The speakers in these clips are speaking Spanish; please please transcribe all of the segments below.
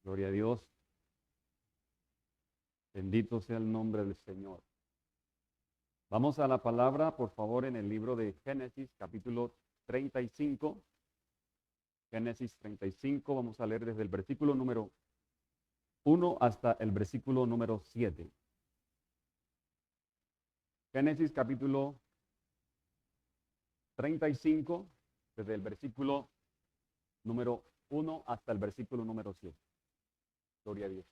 Gloria a Dios. Bendito sea el nombre del Señor. Vamos a la palabra, por favor, en el libro de Génesis, capítulo 35. Génesis 35, vamos a leer desde el versículo número 1 hasta el versículo número 7. Génesis capítulo 35, desde el versículo número 1 hasta el versículo número 7. Gloria a Dios.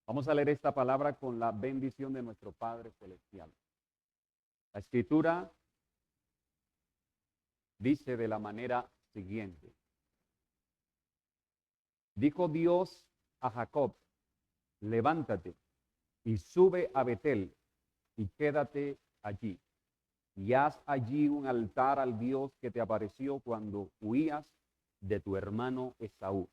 Vamos a leer esta palabra con la bendición de nuestro Padre Celestial. La Escritura dice de la manera siguiente. Dijo Dios a Jacob, levántate y sube a Betel y quédate allí. Y haz allí un altar al Dios que te apareció cuando huías de tu hermano Esaú.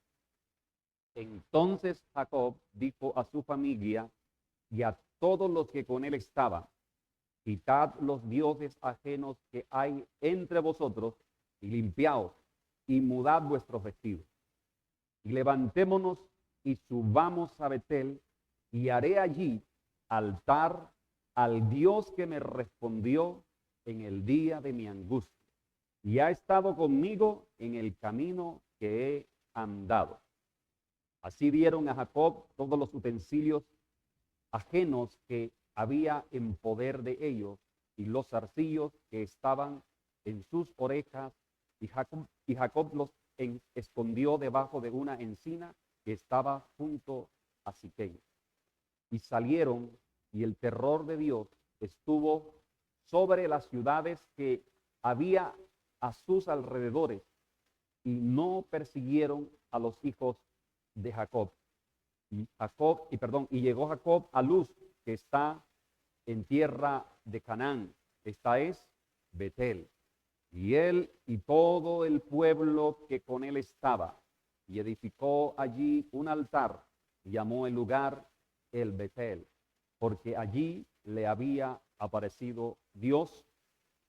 Entonces Jacob dijo a su familia y a todos los que con él estaban, quitad los dioses ajenos que hay entre vosotros y limpiaos y mudad vuestros vestidos. Y levantémonos y subamos a Betel y haré allí altar al Dios que me respondió en el día de mi angustia y ha estado conmigo en el camino que he andado. Así dieron a Jacob todos los utensilios ajenos que había en poder de ellos y los zarcillos que estaban en sus orejas, y Jacob los escondió debajo de una encina que estaba junto a Siquem. Y salieron, y el terror de Dios estuvo sobre las ciudades que había a sus alrededores, y no persiguieron a los hijos de Jacob. Y llegó Jacob a Luz, que está en tierra de Canaán. Esta es Betel. Y él y todo el pueblo que con él estaba, y edificó allí un altar, y llamó el lugar el Betel, porque allí le había aparecido Dios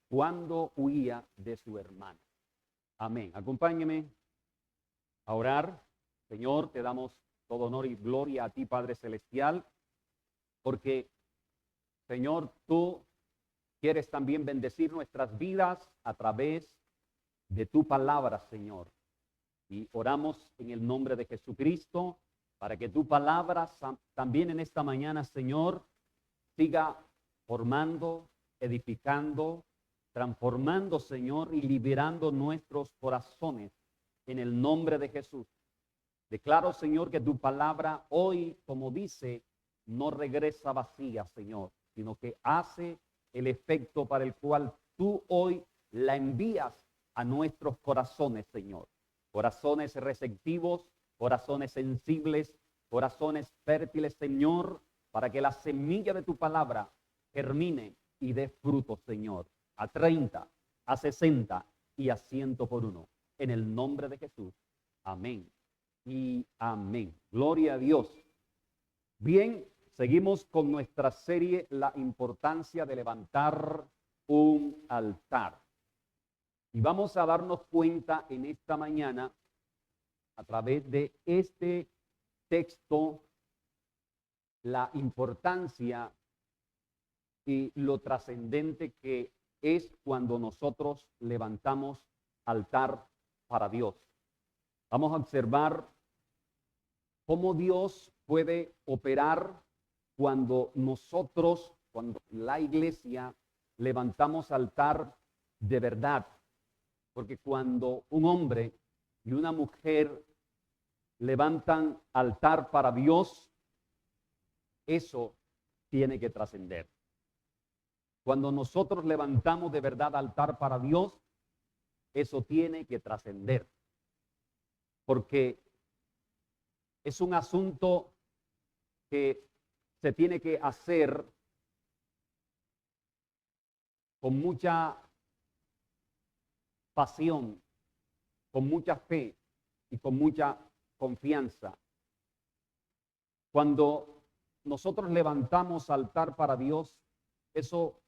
cuando huía de su hermano. Amén. Acompáñeme a orar. Señor, te damos todo honor y gloria a ti, Padre Celestial, porque, Señor, tú quieres también bendecir nuestras vidas a través de tu palabra, Señor. Y oramos en el nombre de Jesucristo para que tu palabra también en esta mañana, Señor, siga formando, edificando, transformando, Señor, y liberando nuestros corazones en el nombre de Jesús. Declaro, Señor, que tu palabra hoy, como dice, no regresa vacía, Señor, sino que hace el efecto para el cual tú hoy la envías a nuestros corazones, Señor. Corazones receptivos, corazones sensibles, corazones fértiles, Señor, para que la semilla de tu palabra germine y dé fruto, Señor, a 30, a 60 y a 100 por uno. En el nombre de Jesús. Amén y amén. Gloria a Dios. Bien, seguimos con nuestra serie, la importancia de levantar un altar. Y vamos a darnos cuenta en esta mañana, a través de este texto, la importancia y lo trascendente que es cuando nosotros levantamos altar para Dios. Vamos a observar cómo Dios puede operar cuando nosotros, cuando la iglesia, levantamos altar de verdad. Porque cuando un hombre y una mujer levantan altar para Dios, eso tiene que trascender. Cuando nosotros levantamos de verdad altar para Dios, eso tiene que trascender. Porque es un asunto que se tiene que hacer con mucha pasión, con mucha fe y con mucha confianza. Cuando nosotros levantamos altar para Dios, eso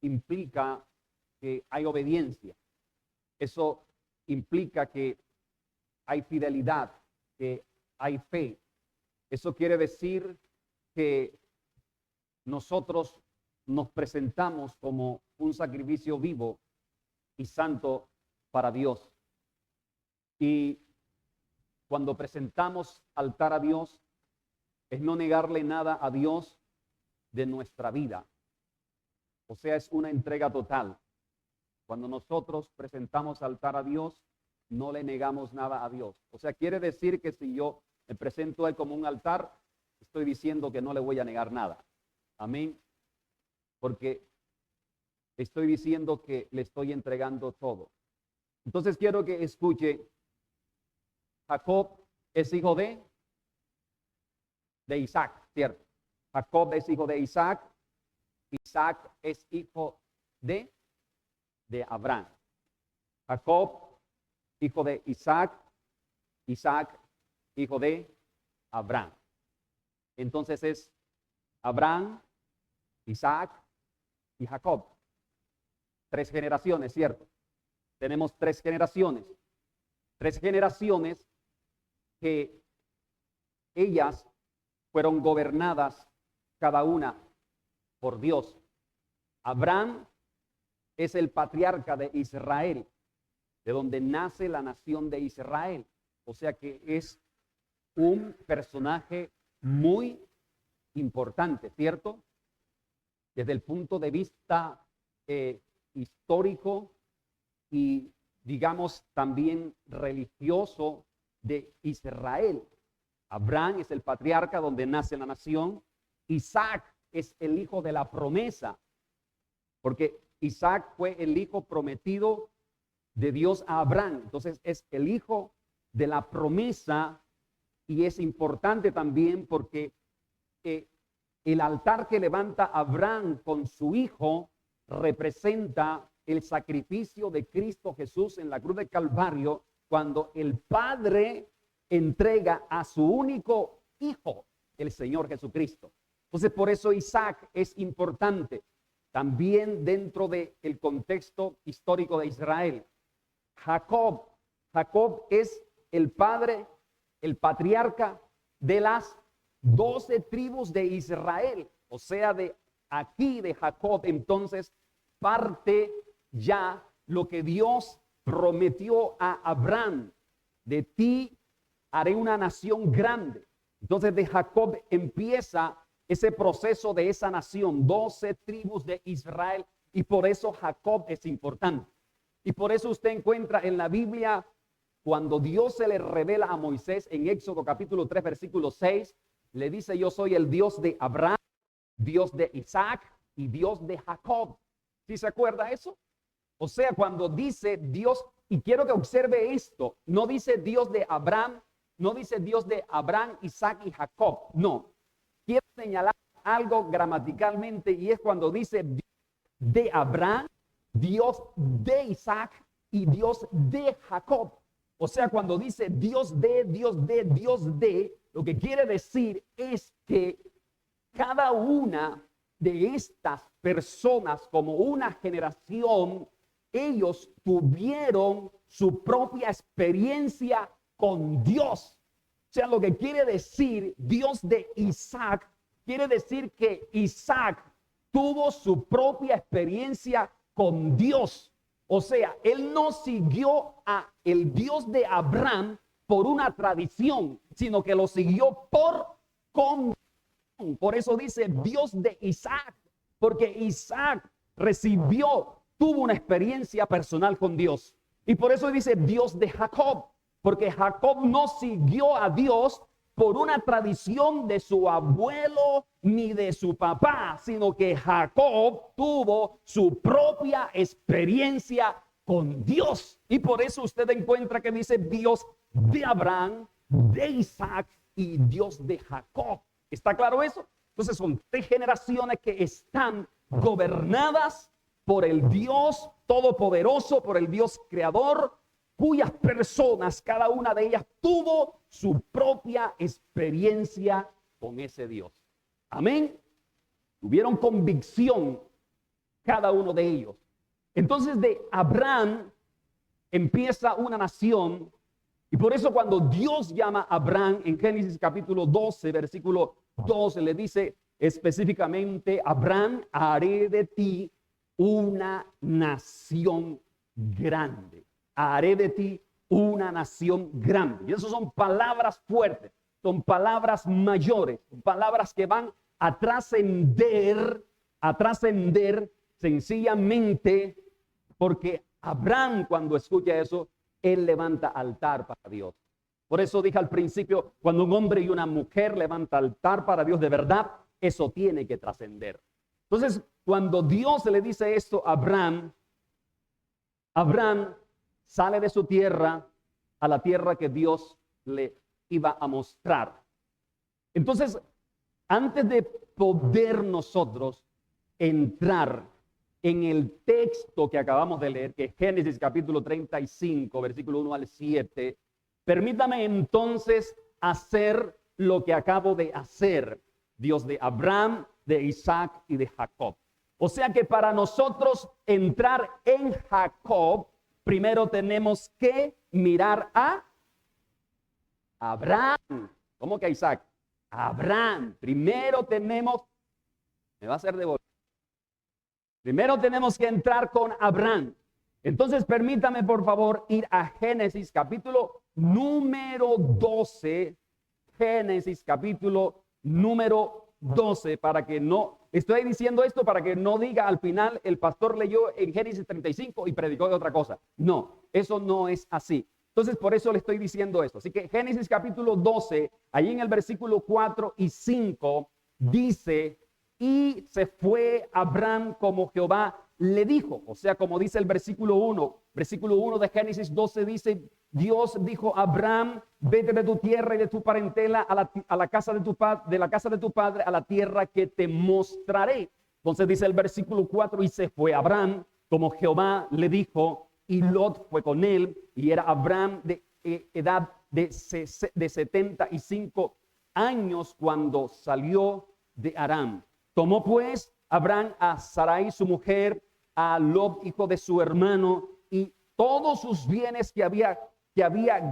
implica que hay obediencia. Eso implica que hay fidelidad, que hay fe, Eso quiere decir que nosotros nos presentamos como un sacrificio vivo y santo para Dios. Y cuando presentamos altar a Dios, es no negarle nada a Dios de nuestra vida. O sea, es una entrega total. Cuando nosotros presentamos altar a Dios, no le negamos nada a Dios. O sea, quiere decir que si yo me presento a Él como un altar, estoy diciendo que no le voy a negar nada. Amén. Porque estoy diciendo que le estoy entregando todo. Entonces quiero que escuche. Jacob es hijo de Isaac, ¿cierto? Jacob es hijo de Isaac. Isaac es hijo de Abraham. Jacob, hijo de Isaac. Isaac, hijo de Abraham. Entonces es Abraham, Isaac y Jacob. 3 generaciones, ¿cierto? Tenemos 3 generaciones. 3 generaciones que ellas fueron gobernadas cada una por Dios. Abraham es el patriarca de Israel, de donde nace la nación de Israel. O sea que es un personaje muy importante, ¿cierto? Desde el punto de vista histórico y, digamos, también religioso de Israel. Abraham es el patriarca donde nace la nación. Isaac es el hijo de la promesa, porque Isaac fue el hijo prometido de Dios a Abraham. Entonces es el hijo de la promesa y es importante también porque el altar que levanta Abraham con su hijo representa el sacrificio de Cristo Jesús en la cruz de Calvario, cuando el Padre entrega a su único hijo, el Señor Jesucristo. Entonces, por eso Isaac es importante también dentro del contexto histórico de Israel. Jacob es el padre, el patriarca de las 12 tribus de Israel. O sea, de aquí de Jacob, entonces, parte ya lo que Dios prometió a Abraham: de ti haré una nación grande. Entonces de Jacob empieza ese proceso de esa nación, 12 tribus de Israel, y por eso Jacob es importante. Y por eso usted encuentra en la Biblia, cuando Dios se le revela a Moisés en Éxodo capítulo 3, versículo 6, le dice: yo soy el Dios de Abraham, Dios de Isaac y Dios de Jacob. ¿Sí se acuerda eso? O sea, cuando dice Dios, y quiero que observe esto, no dice Dios de Abraham, no dice Dios de Abraham, Isaac y Jacob. No. Quiero señalar algo gramaticalmente, y es cuando dice Dios de Abraham, Dios de Isaac y Dios de Jacob. O sea, cuando dice Dios de, lo que quiere decir es que cada una de estas personas, como una generación, ellos tuvieron su propia experiencia con Dios. O sea, lo que quiere decir Dios de Isaac, quiere decir que Isaac tuvo su propia experiencia con Dios. O sea, él no siguió a el Dios de Abraham por una tradición, sino que lo siguió por convicción. Por eso dice Dios de Isaac, porque Isaac tuvo una experiencia personal con Dios. Y por eso dice Dios de Jacob, porque Jacob no siguió a Dios por una tradición de su abuelo ni de su papá, sino que Jacob tuvo su propia experiencia con Dios. Y por eso usted encuentra que dice Dios de Abraham, de Isaac y Dios de Jacob. ¿Está claro eso? Entonces son 3 generaciones que están gobernadas por el Dios todopoderoso, por el Dios creador, cuyas personas, cada una de ellas, tuvo su propia experiencia con ese Dios. Amén. Tuvieron convicción cada uno de ellos. Entonces de Abraham empieza una nación Y por eso cuando Dios llama a Abraham en Génesis capítulo 12, versículo 12, le dice específicamente: Abraham, haré de ti una nación grande. Haré de ti una nación grande. Y eso son palabras fuertes, son palabras mayores, palabras que van a trascender sencillamente porque Abraham, cuando escucha eso, él levanta altar para Dios. Por eso dije al principio, cuando un hombre y una mujer levanta altar para Dios de verdad, eso tiene que trascender. Entonces, cuando Dios le dice esto a Abraham, Abraham sale de su tierra a la tierra que Dios le iba a mostrar. Entonces, antes de poder nosotros entrar en el texto que acabamos de leer, que es Génesis capítulo 35, versículo 1 al 7, permítame entonces hacer lo que acabo de hacer, Dios de Abraham, de Isaac y de Jacob. O sea que para nosotros entrar en Jacob, primero tenemos que mirar a Abraham. ¿Cómo que a Isaac? Abraham. Primero tenemos, me va a hacer devolver. Primero tenemos que entrar con Abraham. Entonces permítame por favor ir a Génesis capítulo número 12. Génesis capítulo número 12, para que no, estoy diciendo esto para que no diga al final el pastor leyó en Génesis 35 y predicó de otra cosa. No, eso no es así. Entonces por eso le estoy diciendo esto. Así que Génesis capítulo 12, allí en el versículo 4 y 5 dice: y se fue Abraham como Jehová le dijo. O sea, como dice el versículo 1. Versículo 1 de Génesis 12 dice: Dios dijo a Abraham: vete de tu tierra y de tu parentela a la casa de tu padre, a la tierra que te mostraré. Entonces dice el versículo 4: y se fue Abraham como Jehová le dijo, y Lot fue con él, y era Abraham de edad de 75 años cuando salió de Aram. Tomó pues Abraham a Sarai su mujer, a Lot hijo de su hermano, y todos sus bienes que había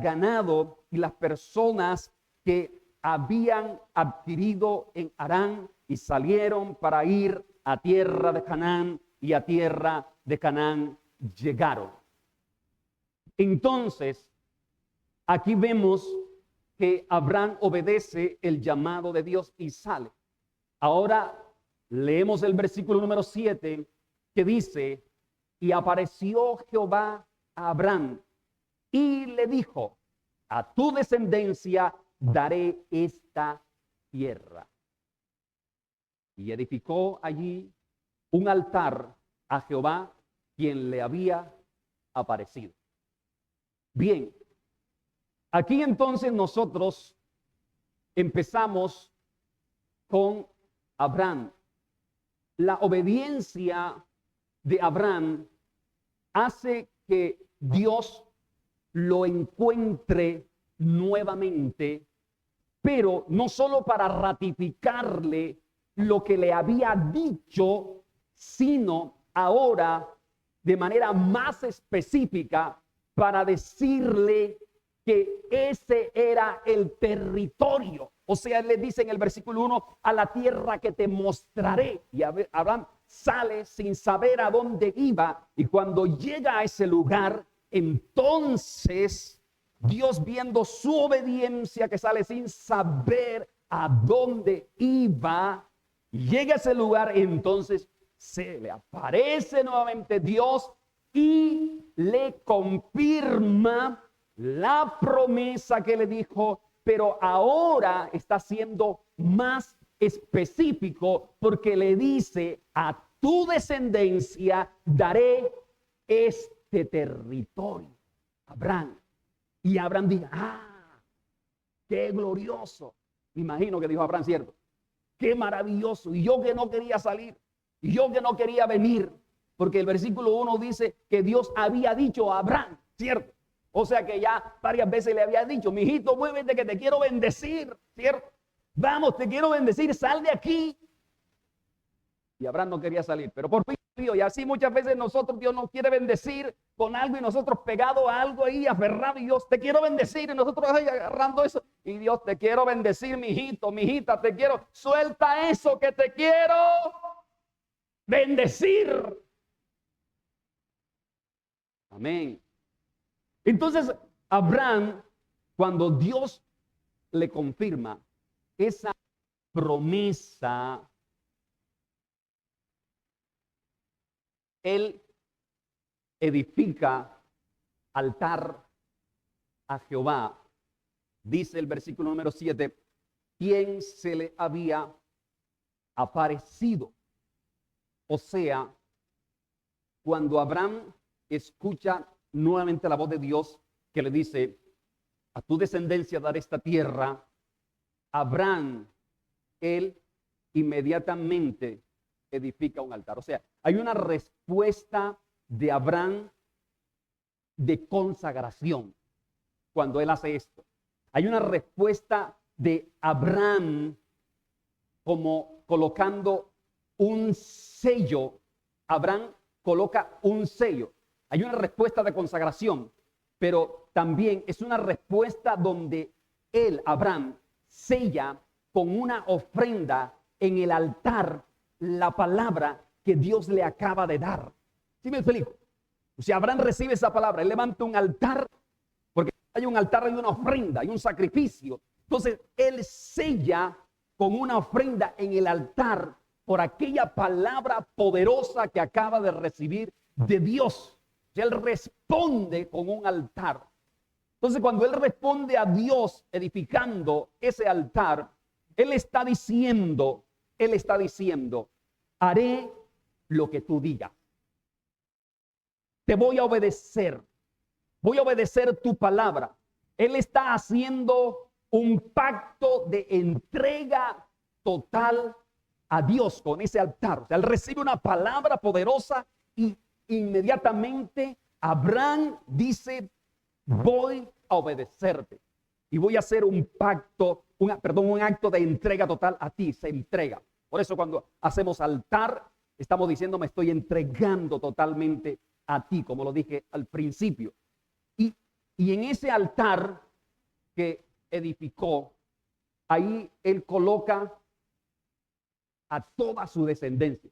ganado, y las personas que habían adquirido en Aram, y salieron para ir a tierra de Canaán, y a tierra de Canaán llegaron. Entonces, aquí vemos que Abraham obedece el llamado de Dios y sale. Ahora leemos el versículo número 7 que dice: y apareció Jehová a Abraham y le dijo: a tu descendencia daré esta tierra. Y edificó allí un altar a Jehová, quien le había aparecido. Bien, aquí entonces nosotros empezamos con Abraham. La obediencia de Abraham hace que Dios lo encuentre nuevamente, pero no solo para ratificarle lo que le había dicho, sino ahora de manera más específica para decirle que ese era el territorio. O sea, le dice en el versículo 1: a la tierra que te mostraré. Y Abraham sale sin saber a dónde iba, y cuando llega a ese lugar, entonces Dios, viendo su obediencia, que sale sin saber a dónde iba, llega a ese lugar, entonces se le aparece nuevamente Dios y le confirma la promesa que le dijo, pero ahora está siendo más específico porque le dice: a tu descendencia daré este territorio. Abraham. Y Abraham dijo: qué glorioso. Me imagino que dijo Abraham, cierto, qué maravilloso. Y yo que no quería salir, y yo que no quería venir, porque el versículo 1 dice que Dios había dicho a Abraham, cierto. O sea que ya varias veces le había dicho: mijito, muévete que te quiero bendecir, cierto. Vamos, te quiero bendecir, sal de aquí. Y Abraham no quería salir, pero por fin salió. Y así muchas veces nosotros, Dios nos quiere bendecir con algo y nosotros pegados a algo ahí, aferrados. Y Dios, te quiero bendecir. Y nosotros ahí agarrando eso. Y Dios, te quiero bendecir, mi hijito, mi hijita, te quiero. Suelta eso que te quiero bendecir. Amén. Entonces, Abraham, cuando Dios le confirma esa promesa, él edifica altar a Jehová. Dice el versículo número 7, ¿quién se le había aparecido? O sea, cuando Abraham escucha nuevamente la voz de Dios que le dice, a tu descendencia daré esta tierra, Abraham, él inmediatamente edifica un altar. O sea, hay una respuesta de Abraham de consagración cuando él hace esto. Hay una respuesta de Abraham como colocando un sello. Abraham coloca un sello. Hay una respuesta de consagración, pero también es una respuesta donde él, Abraham, sella con una ofrenda en el altar la palabra que Dios le acaba de dar. ¿Sí me explico? O sea, Abraham recibe esa palabra, él levanta un altar, porque hay un altar, hay una ofrenda, hay un sacrificio. Entonces, él sella con una ofrenda en el altar por aquella palabra poderosa que acaba de recibir de Dios. O sea, él responde con un altar. Entonces, cuando él responde a Dios edificando ese altar, él está diciendo, haré lo que tú digas. Te voy a obedecer tu palabra. Él está haciendo un pacto de entrega total a Dios con ese altar. O sea, él recibe una palabra poderosa y inmediatamente Abraham dice, voy a obedecerte y voy a hacer un pacto, un acto de entrega total a ti. Se entrega. Por eso cuando hacemos altar, estamos diciendo, me estoy entregando totalmente a ti, como lo dije al principio. Y en ese altar que edificó, ahí él coloca a toda su descendencia.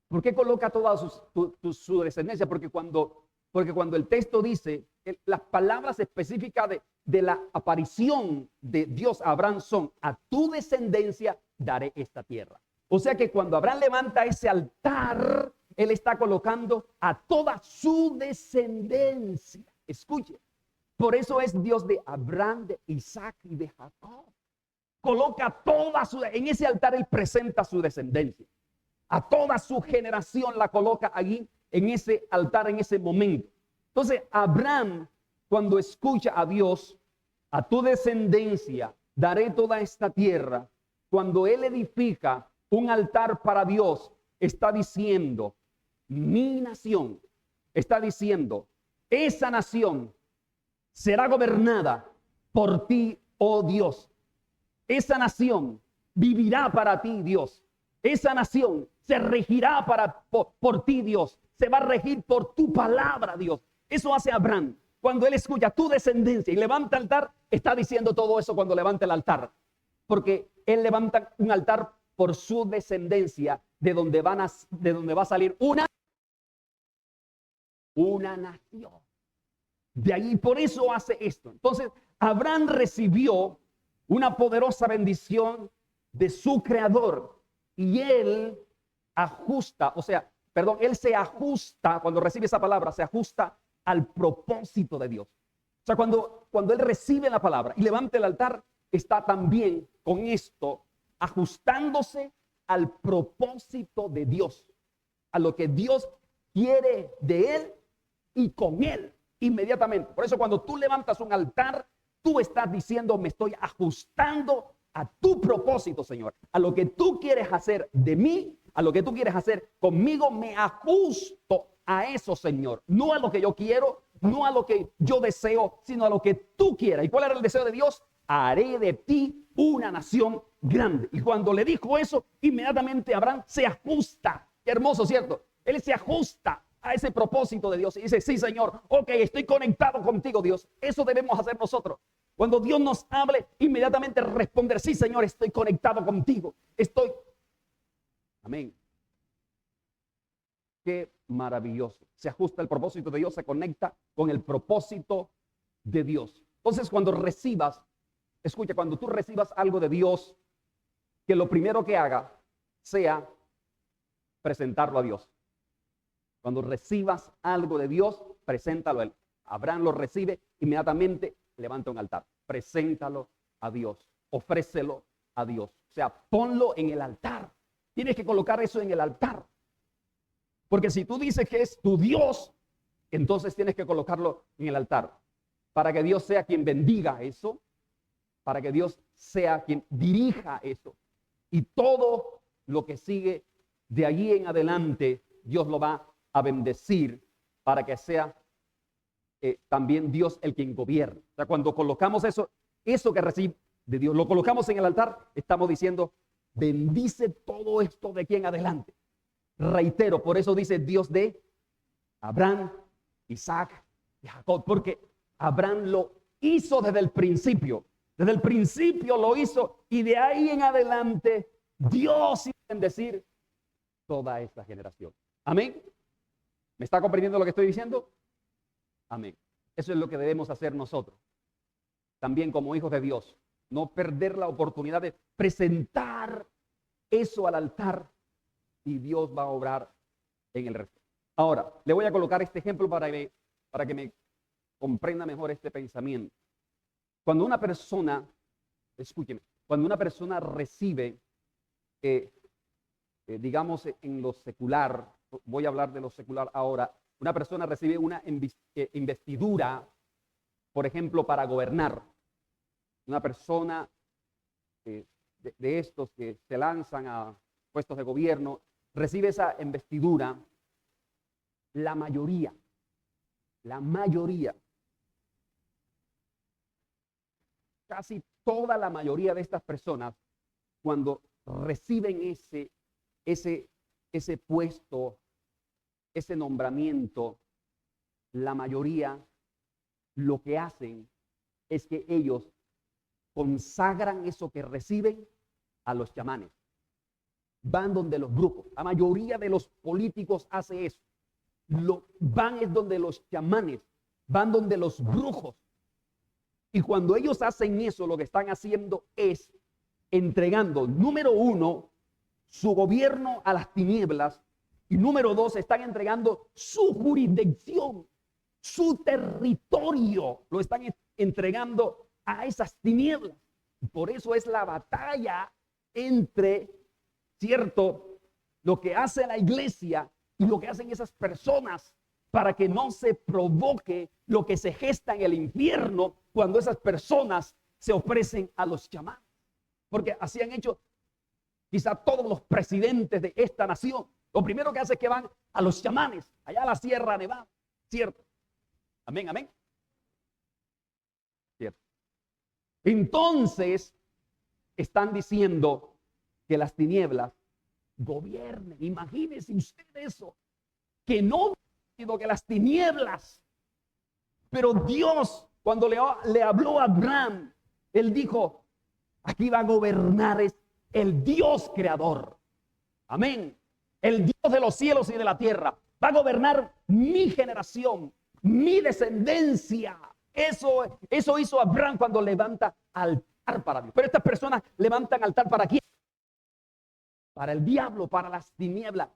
¿Por qué coloca a toda su descendencia? Porque cuando el texto dice, las palabras específicas de la aparición de Dios a Abraham son, a tu descendencia daré esta tierra. O sea que cuando Abraham levanta ese altar, él está colocando a toda su descendencia. Escuche, por eso es Dios de Abraham, de Isaac y de Jacob. Coloca en ese altar él presenta su descendencia. A toda su generación la coloca allí en ese altar, en ese momento. Entonces, Abraham, cuando escucha a Dios, a tu descendencia daré toda esta tierra, cuando él edifica un altar para Dios, está diciendo, mi nación, está diciendo, esa nación será gobernada por ti, oh Dios. Esa nación vivirá para ti, Dios. Esa nación se regirá por ti, Dios. Se va a regir por tu palabra, Dios. Eso hace Abraham. Cuando él escucha tu descendencia y levanta el altar, está diciendo todo eso cuando levanta el altar. Porque él levanta un altar por su descendencia, de donde va a salir una nación. De ahí, por eso hace esto. Entonces, Abraham recibió una poderosa bendición de su creador y él él se ajusta, cuando recibe esa palabra, se ajusta al propósito de Dios. O sea, cuando él recibe la palabra y levanta el altar, está también con esto ajustándose al propósito de Dios, a lo que Dios quiere de él y con él inmediatamente. Por eso cuando tú levantas un altar, tú estás diciendo, me estoy ajustando a tu propósito, Señor, a lo que tú quieres hacer de mí, a lo que tú quieres hacer conmigo, me ajusto a eso, Señor, no a lo que yo quiero, no a lo que yo deseo, sino a lo que tú quieras. ¿Y cuál era el deseo de Dios? haré de ti una nación grande. Y cuando le dijo eso, inmediatamente Abraham se ajusta. Qué hermoso, ¿cierto? Él se ajusta a ese propósito de Dios y dice, sí, Señor, ok, estoy conectado contigo, Dios. Eso debemos hacer nosotros. Cuando Dios nos hable, inmediatamente responder, sí, Señor, estoy conectado contigo. Amén. Qué maravilloso. Se ajusta el propósito de Dios, se conecta con el propósito de Dios. Entonces, cuando recibas, escucha, cuando tú recibas algo de Dios, que lo primero que haga sea presentarlo a Dios. Cuando recibas algo de Dios, preséntalo a Él. Abraham lo recibe, inmediatamente levanta un altar. Preséntalo a Dios. Ofrécelo a Dios. O sea, ponlo en el altar. Tienes que colocar eso en el altar. Porque si tú dices que es tu Dios, entonces tienes que colocarlo en el altar. Para que Dios sea quien bendiga eso. Para que Dios sea quien dirija eso. Y todo lo que sigue de allí en adelante, Dios lo va a bendecir para que sea también Dios el quien gobierne. O sea, cuando colocamos eso que recibe de Dios, lo colocamos en el altar, estamos diciendo, bendice todo esto de aquí en adelante. Reitero, por eso dice Dios de Abraham, Isaac y Jacob, porque Abraham lo hizo desde el principio. Desde el principio lo hizo y de ahí en adelante Dios iba a bendecir toda esta generación. Amén. ¿Me está comprendiendo lo que estoy diciendo? Amén. Eso es lo que debemos hacer nosotros. También como hijos de Dios. No perder la oportunidad de presentar eso al altar y Dios va a obrar en el resto. Ahora, le voy a colocar este ejemplo para que me comprenda mejor este pensamiento. Cuando una persona, escúcheme, cuando una persona recibe, digamos en lo secular, voy a hablar de lo secular ahora, una persona recibe una investidura, por ejemplo, para gobernar. Una persona de estos que se lanzan a puestos de gobierno, recibe esa investidura, la mayoría, casi toda la mayoría de estas personas, cuando reciben ese puesto, ese nombramiento, la mayoría lo que hacen es que ellos consagran eso que reciben a los chamanes. Van donde los brujos. La mayoría de los políticos hace eso. Van es donde los chamanes, van donde los brujos. Y cuando ellos hacen eso, lo que están haciendo es entregando, número uno, su gobierno a las tinieblas. Y número dos, están entregando su jurisdicción, su territorio, lo están entregando a esas tinieblas. Por eso es la batalla entre, ¿cierto?, lo que hace la iglesia y lo que hacen esas personas para que no se provoque lo que se gesta en el infierno cuando esas personas se ofrecen a los chamanes. Porque así han hecho quizá todos los presidentes de esta nación. Lo primero que hace es que van a los chamanes, allá a la Sierra Nevada, ¿cierto? Amén, amén. ¿Cierto? Entonces, están diciendo que las tinieblas gobiernen. Imagínense usted eso, que no digo que las tinieblas, pero Dios, cuando le habló a Abraham, él dijo, aquí va a gobernar es el Dios creador. Amén. El Dios de los cielos y de la tierra. Va a gobernar mi generación, mi descendencia. Eso hizo Abraham cuando levanta altar para Dios. Pero estas personas levantan altar ¿para quién? Para el diablo, para las tinieblas.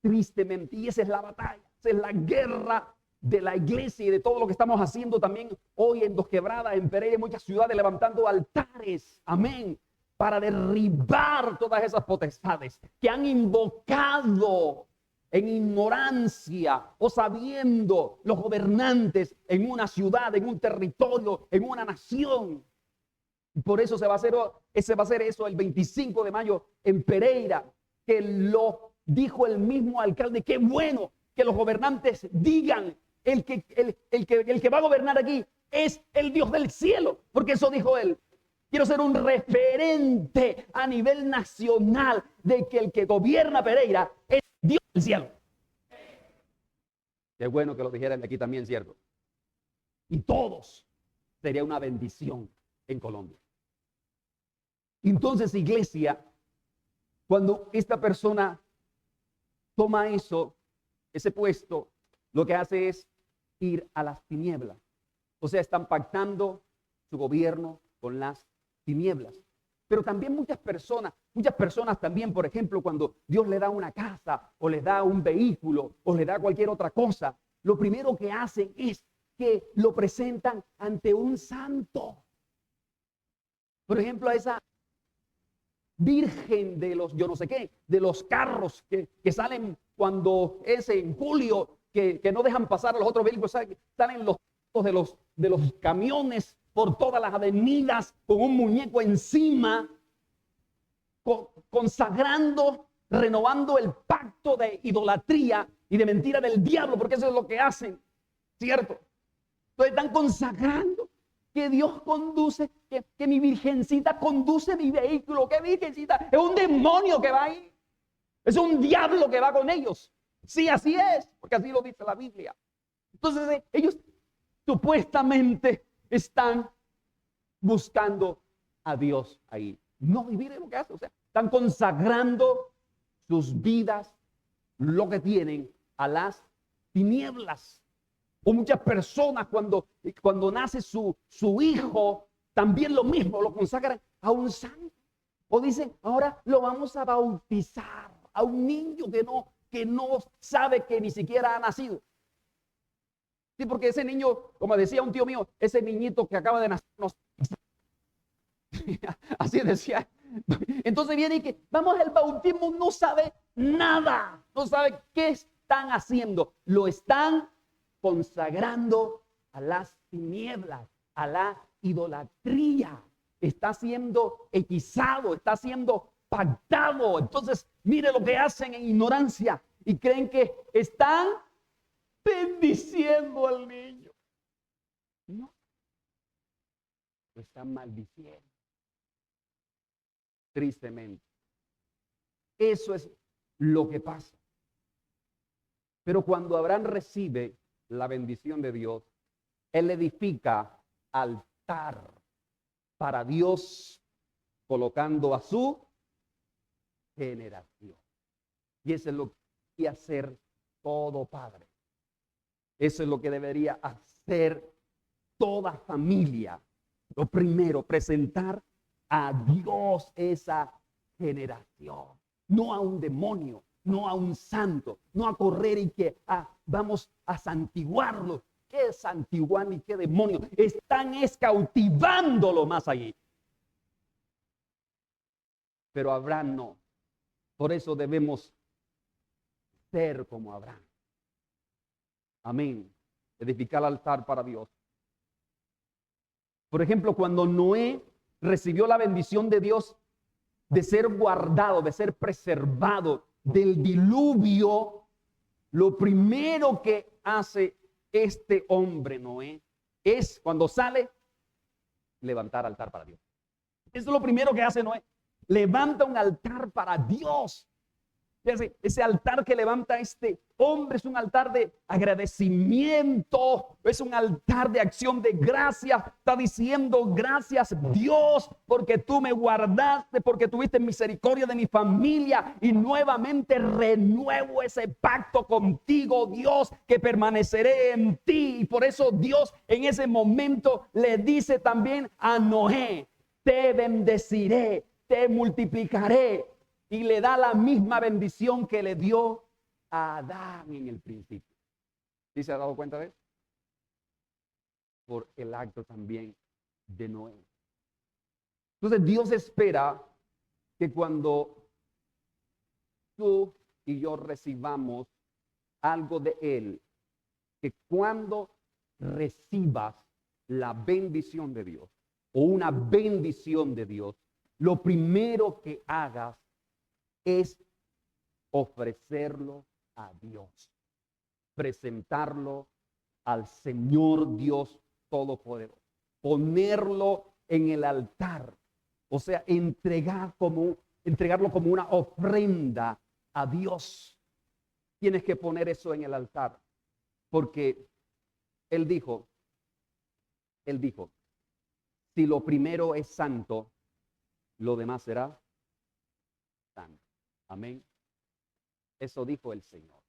Tristemente, y esa es la batalla, esa es la guerra de la iglesia y de todo lo que estamos haciendo también hoy en Dos Quebradas, en Pereira, en muchas ciudades, levantando altares, amén, para derribar todas esas potestades que han invocado en ignorancia o sabiendo los gobernantes en una ciudad, en un territorio, en una nación. Por eso se va a hacer eso el 25 de mayo en Pereira, que lo dijo el mismo alcalde. Qué bueno que los gobernantes digan el que va a gobernar aquí es el Dios del cielo, porque eso dijo él. Quiero ser un referente a nivel nacional de que el que gobierna Pereira es Dios del cielo. Qué bueno que lo dijeran aquí también, ¿cierto? Y todos. Sería una bendición en Colombia. Entonces, iglesia, cuando esta persona toma ese puesto, lo que hace es ir a las tinieblas. O sea, están pactando su gobierno con las tinieblas. Pero también muchas personas también, por ejemplo, cuando Dios le da una casa o le da un vehículo o le da cualquier otra cosa, lo primero que hacen es que lo presentan ante un santo. Por ejemplo, a esa virgen de los yo no sé qué, de los carros que salen cuando es en julio, que no dejan pasar a los otros vehículos, salen los de los camiones por todas las avenidas con un muñeco encima, consagrando, renovando el pacto de idolatría y de mentira del diablo, porque eso es lo que hacen, ¿cierto? Entonces están consagrando que Dios conduce, que mi virgencita conduce mi vehículo. ¿Qué virgencita? Es un demonio que va ahí. Es un diablo que va con ellos. Sí, así es, porque así lo dice la Biblia. Entonces ellos supuestamente están buscando a Dios ahí. No, y miren lo que hacen. O sea, están consagrando sus vidas, lo que tienen, a las tinieblas. O muchas personas cuando nace su hijo, también lo mismo, lo consagran a un santo. O dicen, ahora lo vamos a bautizar a un niño que no sabe que ni siquiera ha nacido. Sí, porque ese niño, como decía un tío mío, ese niñito que acaba de nacer, así decía. Entonces viene y que vamos al bautismo, no sabe nada, no sabe qué están haciendo. Lo están consagrando a las tinieblas, a la idolatría. Está siendo hechizado, está siendo pactado. Entonces, mire lo que hacen en ignorancia y creen que están bendiciendo al niño. No, lo están maldiciendo. Tristemente. Eso es lo que pasa. Pero cuando Abraham recibe la bendición de Dios, él edifica altar para Dios, colocando a su generación. Y eso es lo que debería hacer todo padre. Eso es lo que debería hacer toda familia. Lo primero, presentar a Dios esa generación, no a un demonio, no a un santo, no a correr y que vamos a santiguarlo. ¿Qué es santiguar ni qué demonio? Están cautivándolo más allí. Pero Abraham no. Por eso debemos ser como Abraham. Amén. Edificar altar para Dios. Por ejemplo, cuando Noé recibió la bendición de Dios de ser guardado, de ser preservado del diluvio, lo primero que hace este hombre Noé es, cuando sale, levantar altar para Dios. Eso es lo primero que hace Noé. Levanta un altar para Dios. Ese altar que levanta este hombre es un altar de agradecimiento, es un altar de acción de gracias. Está diciendo gracias Dios porque tú me guardaste, porque tuviste misericordia de mi familia y nuevamente renuevo ese pacto contigo, Dios, que permaneceré en ti. Y por eso Dios en ese momento le dice también a Noé, te bendeciré, te multiplicaré. Y le da la misma bendición que le dio a Adán en el principio. ¿Sí se ha dado cuenta de eso? Por el acto también de Noé. Entonces Dios espera que cuando tú y yo recibamos algo de Él, que cuando recibas la bendición de Dios o una bendición de Dios, lo primero que hagas es ofrecerlo a Dios, presentarlo al Señor Dios Todopoderoso, ponerlo en el altar. O sea, entregarlo como una ofrenda a Dios. Tienes que poner eso en el altar. Porque Él dijo, si lo primero es santo, lo demás será santo. Amén. Eso dijo el Señor.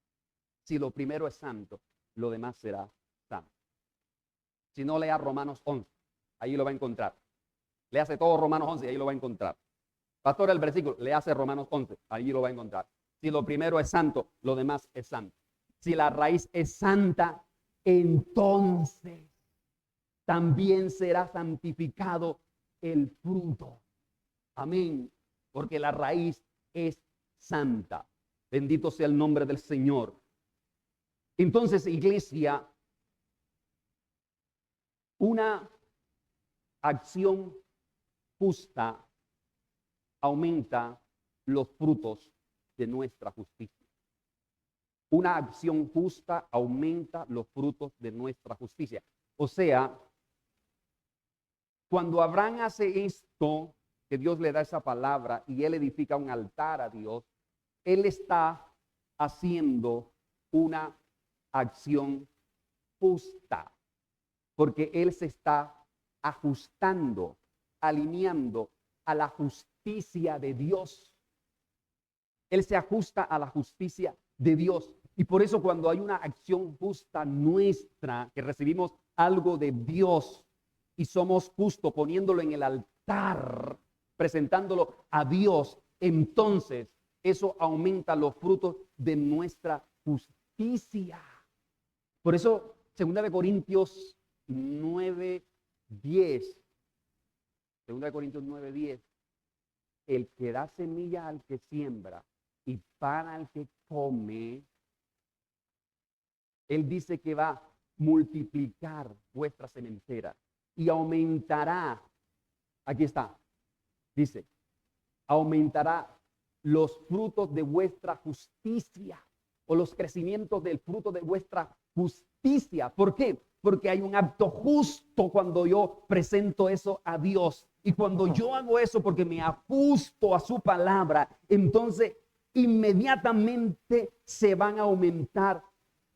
Si lo primero es santo, lo demás será santo. Si no, lea Romanos 11. Ahí lo va a encontrar. Le hace todo Romanos 11 y ahí lo va a encontrar. Pastor, el versículo, le hace Romanos 11. Ahí lo va a encontrar. Si lo primero es santo, lo demás es santo. Si la raíz es santa, entonces también será santificado el fruto. Amén. Porque la raíz es santa. Bendito sea el nombre del Señor. Entonces, iglesia, una acción justa aumenta los frutos de nuestra justicia. Una acción justa aumenta los frutos de nuestra justicia. O sea, cuando Abraham hace esto, que Dios le da esa palabra y él edifica un altar a Dios, él está haciendo una acción justa, porque él se está ajustando, alineando a la justicia de Dios. Él se ajusta a la justicia de Dios. Y por eso cuando hay una acción justa nuestra, que recibimos algo de Dios y somos justos poniéndolo en el altar, presentándolo a Dios, entonces eso aumenta los frutos de nuestra justicia. Por eso, 2 Corintios 9:10, 2 Corintios 9:10, el que da semilla al que siembra y pan al que come, él dice que va a multiplicar vuestra sementera y aumentará, aquí está, dice, aumentará los frutos de vuestra justicia o los crecimientos del fruto de vuestra justicia. ¿Por qué? Porque hay un acto justo cuando yo presento eso a Dios. Y cuando yo hago eso porque me ajusto a su palabra, entonces inmediatamente se van a aumentar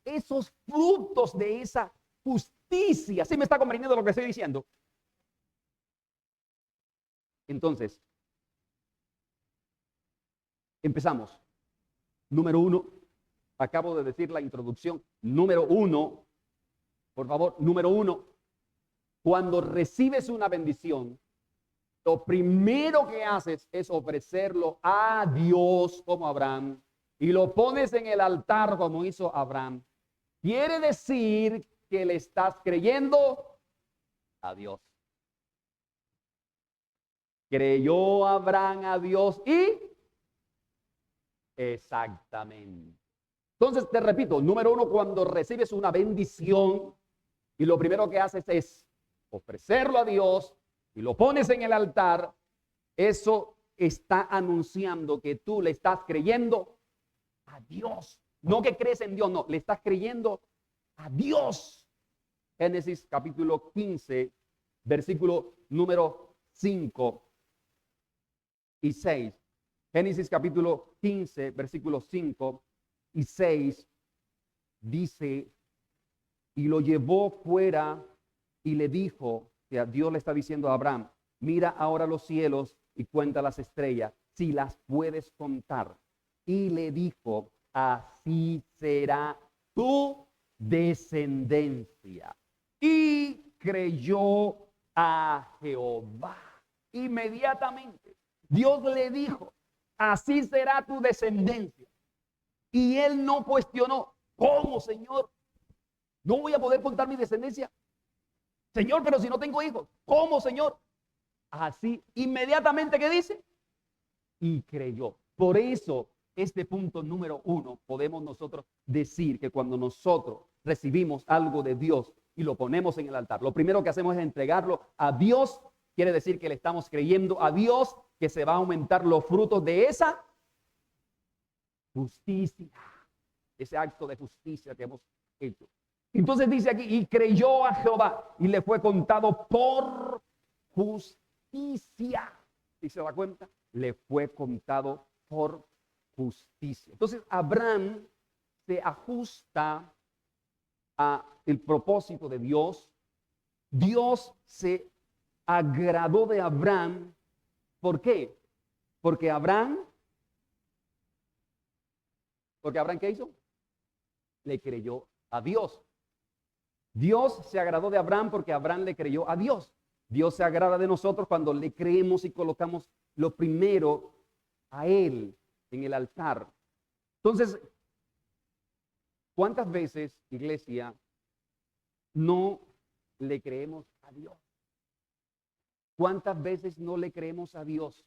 esos frutos de esa justicia. ¿Sí me está comprendiendo lo que estoy diciendo? Entonces, empezamos. Número 1, acabo de decir la introducción. Número 1, por favor, número 1, cuando recibes una bendición, lo primero que haces es ofrecerlo a Dios como Abraham y lo pones en el altar como hizo Abraham. Quiere decir que le estás creyendo a Dios. Creyó Abraham a Dios y exactamente. Entonces te repito, número 1, cuando recibes una bendición y lo primero que haces es ofrecerlo a Dios y lo pones en el altar, eso está anunciando que tú le estás creyendo a Dios. No que crees en Dios, no, le estás creyendo a Dios. Génesis capítulo 15, versículo número 5 y 6. Génesis capítulo 15, versículos 5 y 6 dice, y lo llevó fuera y le dijo, que Dios le está diciendo a Abraham, mira ahora los cielos y cuenta las estrellas, si las puedes contar. Y le dijo, así será tu descendencia. Y creyó a Jehová. Inmediatamente Dios le dijo, así será tu descendencia. Y él no cuestionó, ¿cómo, Señor? ¿No voy a poder contar mi descendencia? Señor, pero si no tengo hijos, ¿cómo, Señor? Así, inmediatamente, ¿qué dice? Y creyó. Por eso, este punto número 1, podemos nosotros decir que cuando nosotros recibimos algo de Dios y lo ponemos en el altar, lo primero que hacemos es entregarlo a Dios. Quiere decir que le estamos creyendo a Dios que se va a aumentar los frutos de esa justicia, ese acto de justicia que hemos hecho. Entonces dice aquí, y creyó a Jehová y le fue contado por justicia. ¿Sí se da cuenta? Le fue contado por justicia. Entonces Abraham se ajusta a el propósito de Dios. Dios se agradó de Abraham. ¿Por qué? Porque Abraham, ¿qué hizo? Le creyó a Dios. Dios se agradó de Abraham porque Abraham le creyó a Dios. Dios se agrada de nosotros cuando le creemos y colocamos lo primero a Él en el altar. Entonces, ¿cuántas veces, iglesia, no le creemos a Dios? ¿Cuántas veces no le creemos a Dios?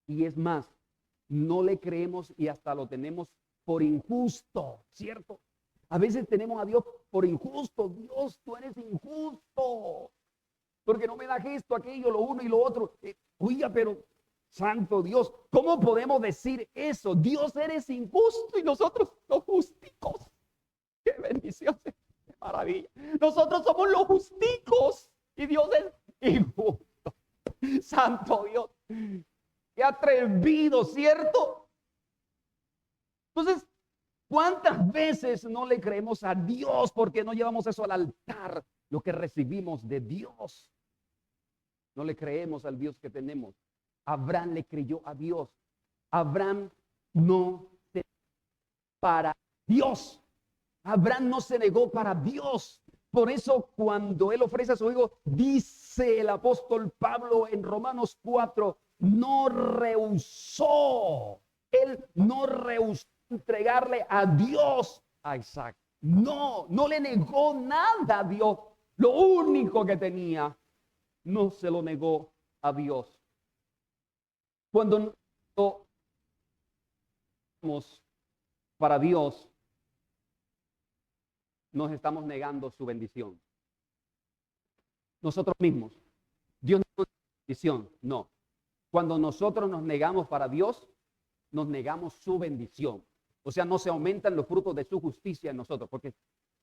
Y es más, no le creemos y hasta lo tenemos por injusto, ¿cierto? A veces tenemos a Dios por injusto. Dios, tú eres injusto, porque no me das esto, aquello, lo uno y lo otro. Oiga, pero santo Dios, ¿cómo podemos decir eso? Dios, eres injusto y nosotros los justicos. ¡Qué bendición! ¡Qué maravilla! Nosotros somos los justicos y Dios es injusto. Santo Dios. ¡Qué atrevido!, ¿cierto? Entonces, ¿cuántas veces no le creemos a Dios porque no llevamos eso al altar? Lo que recibimos de Dios. No le creemos al Dios que tenemos. Abraham le creyó a Dios. Abraham no se negó para Dios. Abraham no se negó para Dios. Por eso cuando él ofrece a su hijo, dice el apóstol Pablo en Romanos 4, no rehusó. Él no rehusó entregarle a Dios a Isaac. No le negó nada a Dios. Lo único que tenía, no se lo negó a Dios. Cuando nos para Dios, nos estamos negando su bendición. Nosotros mismos. Dios no nos da bendición, no. Cuando nosotros nos negamos para Dios, nos negamos su bendición. O sea, no se aumentan los frutos de su justicia en nosotros, porque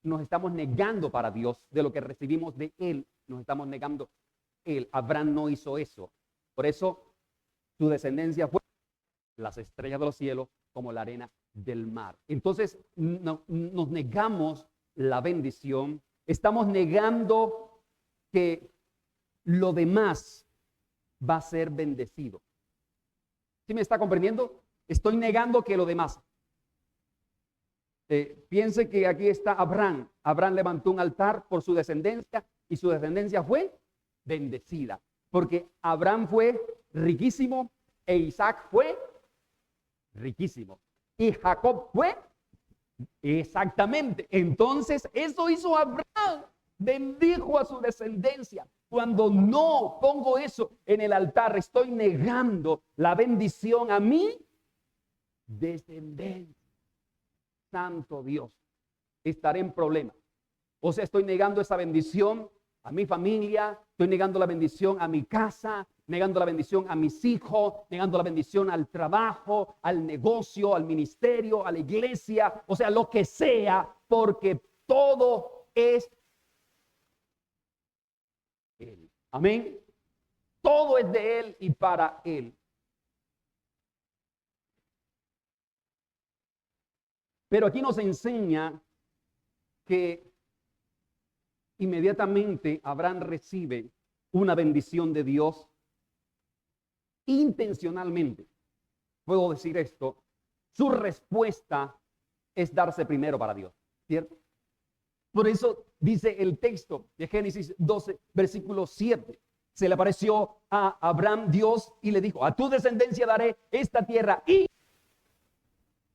nos estamos negando para Dios de lo que recibimos de Él. Nos estamos negando Él. Abraham no hizo eso. Por eso su descendencia fue las estrellas de los cielos como la arena del mar. Entonces nos negamos la bendición. Estamos negando que lo demás va a ser bendecido. ¿Sí me está comprendiendo? Estoy negando que lo demás. Piense que aquí está Abraham. Abraham levantó un altar por su descendencia y su descendencia fue bendecida. Porque Abraham fue riquísimo e Isaac fue riquísimo. Y Jacob fue exactamente. Entonces, eso hizo Abraham. Bendijo a su descendencia. Cuando no pongo eso en el altar, estoy negando la bendición a mi descendencia. Santo Dios, estaré en problema. O sea, estoy negando esa bendición a mi familia, estoy negando la bendición a mi casa, negando la bendición a mis hijos, negando la bendición al trabajo, al negocio, al ministerio, a la iglesia, o sea, lo que sea, porque todo es Él. Amén. Todo es de Él y para Él. Pero aquí nos enseña que inmediatamente Abraham recibe una bendición de Dios intencionalmente. Puedo decir esto, su respuesta es darse primero para Dios, ¿cierto? Por eso dice el texto de Génesis 12, versículo 7. Se le apareció a Abraham Dios y le dijo, a tu descendencia daré esta tierra, y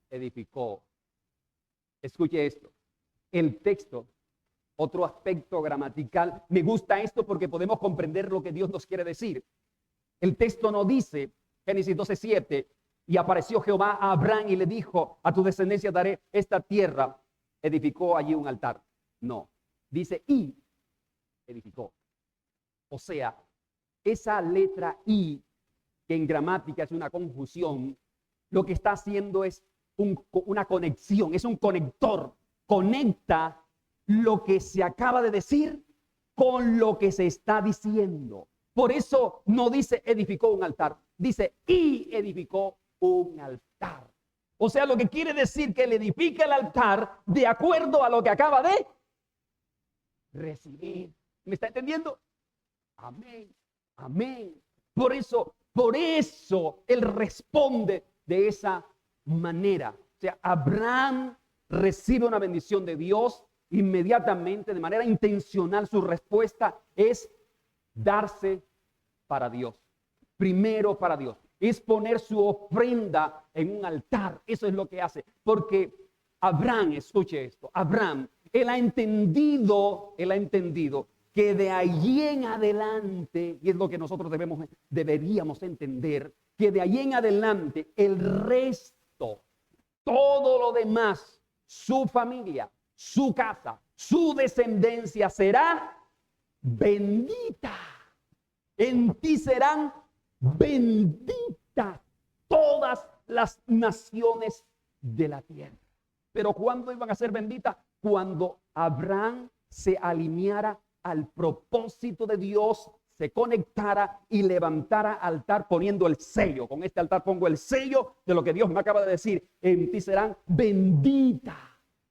edificó. Escuche esto, el texto, otro aspecto gramatical, me gusta esto porque podemos comprender lo que Dios nos quiere decir. El texto no dice, Génesis 12:7, y apareció Jehová a Abraham y le dijo, a tu descendencia daré esta tierra, edificó allí un altar. No, dice y edificó. O sea, esa letra I, que en gramática es una conjunción, lo que está haciendo es una conexión, es un conector. Conecta lo que se acaba de decir con lo que se está diciendo. Por eso no dice edificó un altar, dice y edificó un altar. O sea, lo que quiere decir que él edifica el altar de acuerdo a lo que acaba de recibir. ¿Me está entendiendo? Amén, amén. Por eso él responde de esa manera. O sea, Abraham recibe una bendición de Dios inmediatamente, de manera intencional. Su respuesta es darse para Dios. Primero para Dios. Es poner su ofrenda en un altar. Eso es lo que hace. Porque Abraham, escuche esto, Abraham, él ha entendido que de allí en adelante, y es lo que nosotros deberíamos entender, que de allí en adelante el resto, todo lo demás, su familia, su casa, su descendencia será bendita. En ti serán benditas todas las naciones de la tierra. Pero ¿cuándo iban a ser benditas? Cuando Abraham se alineara al propósito de Dios, se conectara y levantara altar poniendo el sello. Con este altar pongo el sello de lo que Dios me acaba de decir. En ti serán benditas.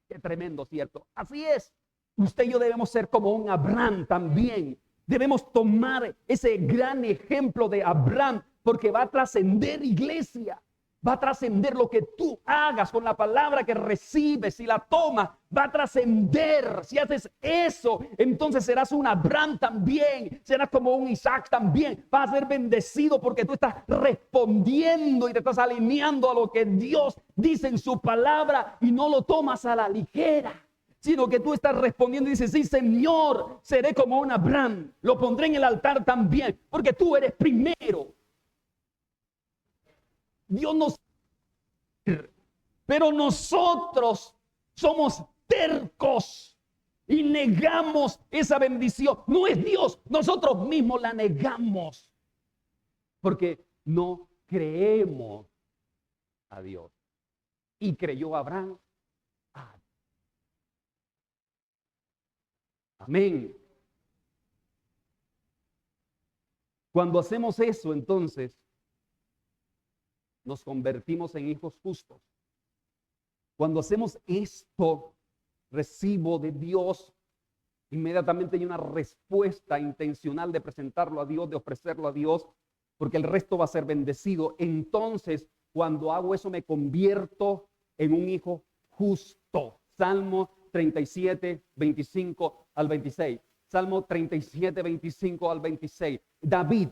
Qué tremendo, ¿cierto? Así es. Usted y yo debemos ser como un Abraham también. Debemos tomar ese gran ejemplo de Abraham porque va a trascender, iglesia. Va a trascender lo que tú hagas con la palabra que recibes. Si la tomas, va a trascender. Si haces eso, entonces serás un Abraham también. Serás como un Isaac también. Vas a ser bendecido porque tú estás respondiendo y te estás alineando a lo que Dios dice en su palabra y no lo tomas a la ligera, sino que tú estás respondiendo y dices, sí, Señor, seré como un Abraham. Lo pondré en el altar también porque tú eres primero. Dios nos... Pero nosotros somos tercos y negamos esa bendición. No es Dios, nosotros mismos la negamos porque no creemos a Dios. Y creyó Abraham. Amén. Cuando hacemos eso, entonces nos convertimos en hijos justos. Cuando hacemos esto, recibo de Dios, inmediatamente hay una respuesta intencional de presentarlo a Dios, de ofrecerlo a Dios, porque el resto va a ser bendecido. Entonces, cuando hago eso, me convierto en un hijo justo. Salmo 37, 25 al 26. Salmo 37, 25 al 26. David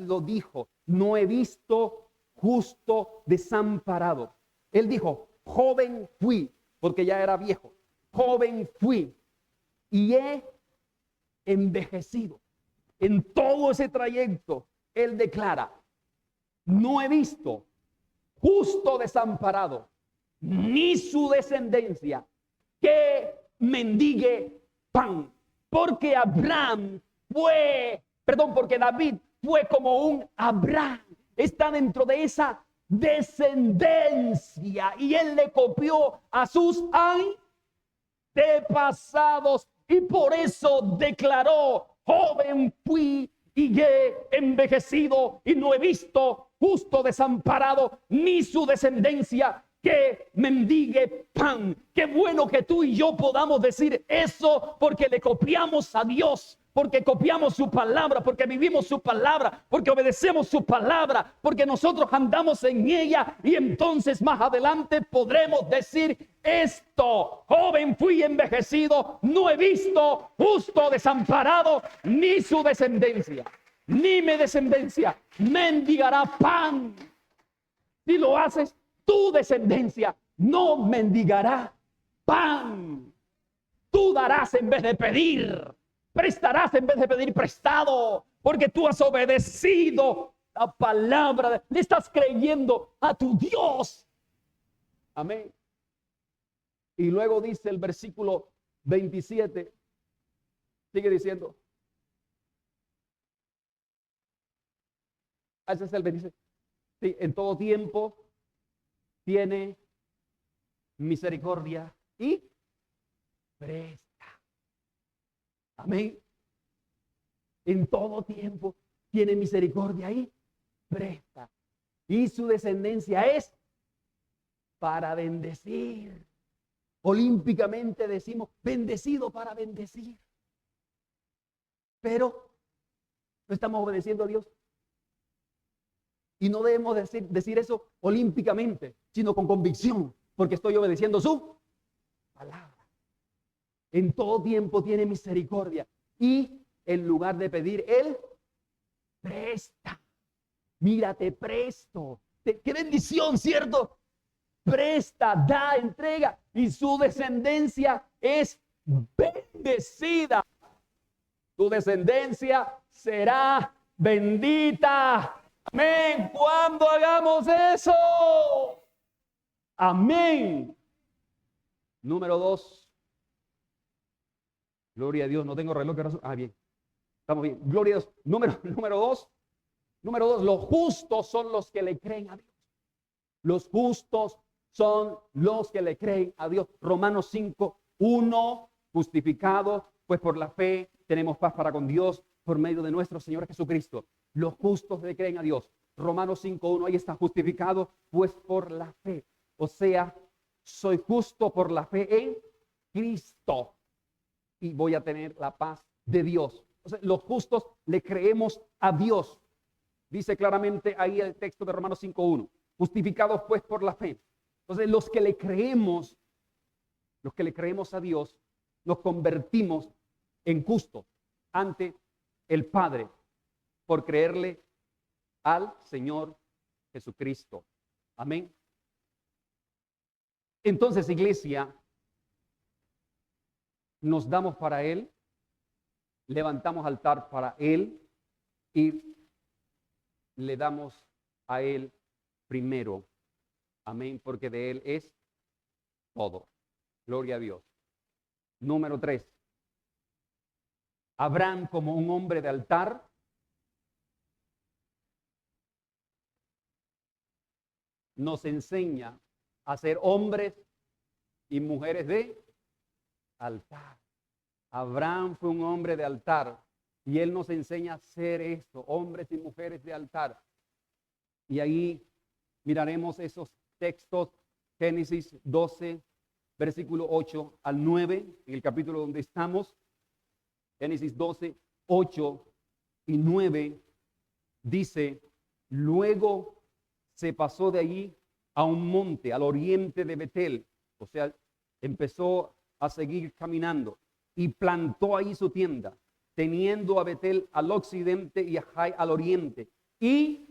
lo dijo, no he visto justo desamparado. Él dijo, joven fui, porque ya era viejo. Joven fui y he envejecido. En todo ese trayecto, él declara, no he visto justo desamparado, ni su descendencia que mendigue pan. Porque David fue como un Abraham. Está dentro de esa descendencia y él le copió a sus antepasados y por eso declaró, joven fui y he envejecido y no he visto justo desamparado ni su descendencia que mendigue pan. Qué bueno que tú y yo podamos decir eso porque le copiamos a Dios, porque copiamos su palabra, porque vivimos su palabra, porque obedecemos su palabra, porque nosotros andamos en ella y entonces más adelante podremos decir esto, joven fui envejecido, no he visto justo desamparado ni su descendencia, ni mi descendencia mendigará pan. Si lo haces, tu descendencia no mendigará pan. Tú darás en vez de pedir. Prestarás en vez de pedir prestado, porque tú has obedecido la palabra, le estás creyendo a tu Dios. Amén. Y luego dice el versículo 27, sigue diciendo. Ese es el 27. Sí, en todo tiempo tiene misericordia y presta. Amén. En todo tiempo tiene misericordia y presta. Y su descendencia es para bendecir. Olímpicamente decimos, bendecido para bendecir. Pero no estamos obedeciendo a Dios. Y no debemos decir eso olímpicamente, sino con convicción, porque estoy obedeciendo su palabra. En todo tiempo tiene misericordia. Y en lugar de pedir, Él presta. Mira, te presto. Qué bendición, ¿cierto? Presta, da, entrega. Y su descendencia es bendecida. Tu descendencia será bendita. Amén. ¿Cuándo hagamos eso? Amén. Número 2. Gloria a Dios. No tengo reloj. Bien. Estamos bien. Gloria a Dios. Número 2. Número 2. Los justos son los que le creen a Dios. Los justos son los que le creen a Dios. Romanos 5:1. Justificado, pues por la fe tenemos paz para con Dios por medio de nuestro Señor Jesucristo. Los justos le creen a Dios. Romanos 5:1, ahí está, justificado, pues por la fe. O sea, soy justo por la fe en Cristo y voy a tener la paz de Dios. O sea, los justos le creemos a Dios. Dice claramente ahí el texto de Romanos 5:1, justificados pues por la fe. Entonces, los que le creemos a Dios, nos convertimos en justos ante el Padre por creerle al Señor Jesucristo. Amén. Entonces, iglesia, nos damos para Él, levantamos altar para Él y le damos a Él primero. Amén, porque de Él es todo. Gloria a Dios. Número 3. Abraham, como un hombre de altar, nos enseña a ser hombres y mujeres de altar. Abraham fue un hombre de altar y él nos enseña a ser esto, hombres y mujeres de altar. Y ahí miraremos esos textos, Génesis 12, versículo 8 al 9, en el capítulo donde estamos. Génesis 12, 8 y 9 dice: luego se pasó de allí a un monte al oriente de Betel, o sea, empezó a seguir caminando y plantó ahí su tienda, teniendo a Betel al occidente y a Jai al oriente, y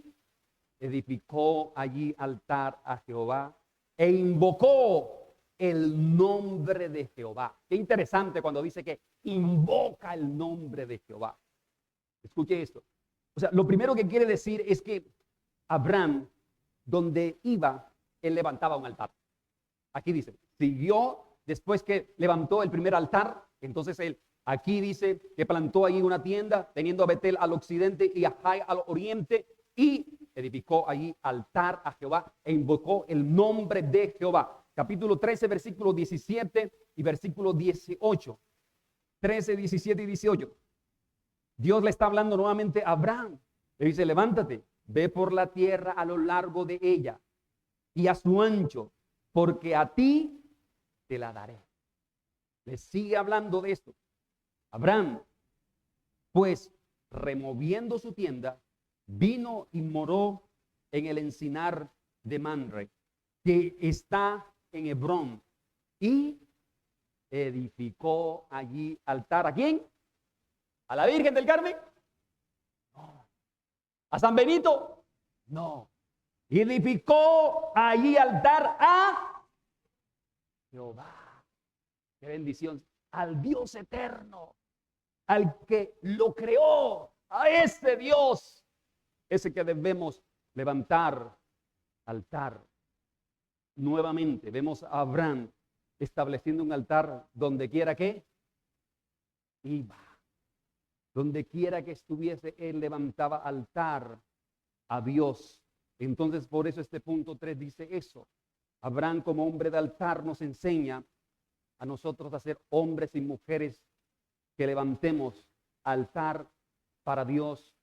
edificó allí altar a Jehová e invocó el nombre de Jehová. Qué interesante cuando dice que invoca el nombre de Jehová. Escuche esto. O sea, lo primero que quiere decir es que Abraham, donde iba, él levantaba un altar. Aquí dice, siguió después que levantó el primer altar. Entonces él, aquí dice que plantó ahí una tienda, teniendo a Betel al occidente y a Jai al oriente, y edificó allí altar a Jehová e invocó el nombre de Jehová. Capítulo 13, versículo 17 y versículo 18. 13, 17 y 18. Dios le está hablando nuevamente a Abraham. Le dice, levántate, ve por la tierra a lo largo de ella y a su ancho, porque a ti te la daré. Le sigue hablando de esto. Abraham, pues, removiendo su tienda, vino y moró en el encinar de Mamre, que está en Hebrón, y edificó allí altar. ¿A quién? ¿A la Virgen del Carmen? No. ¿A San Benito? No. Edificó allí altar a Jehová. Qué bendición. Al Dios eterno, al que lo creó, a ese Dios, ese que debemos levantar altar. Nuevamente vemos a Abraham estableciendo un altar donde quiera que iba. Donde quiera que estuviese, él levantaba altar a Dios. Entonces, por eso este punto 3 dice eso. Abraham, como hombre de altar, nos enseña a nosotros a ser hombres y mujeres que levantemos altar para Dios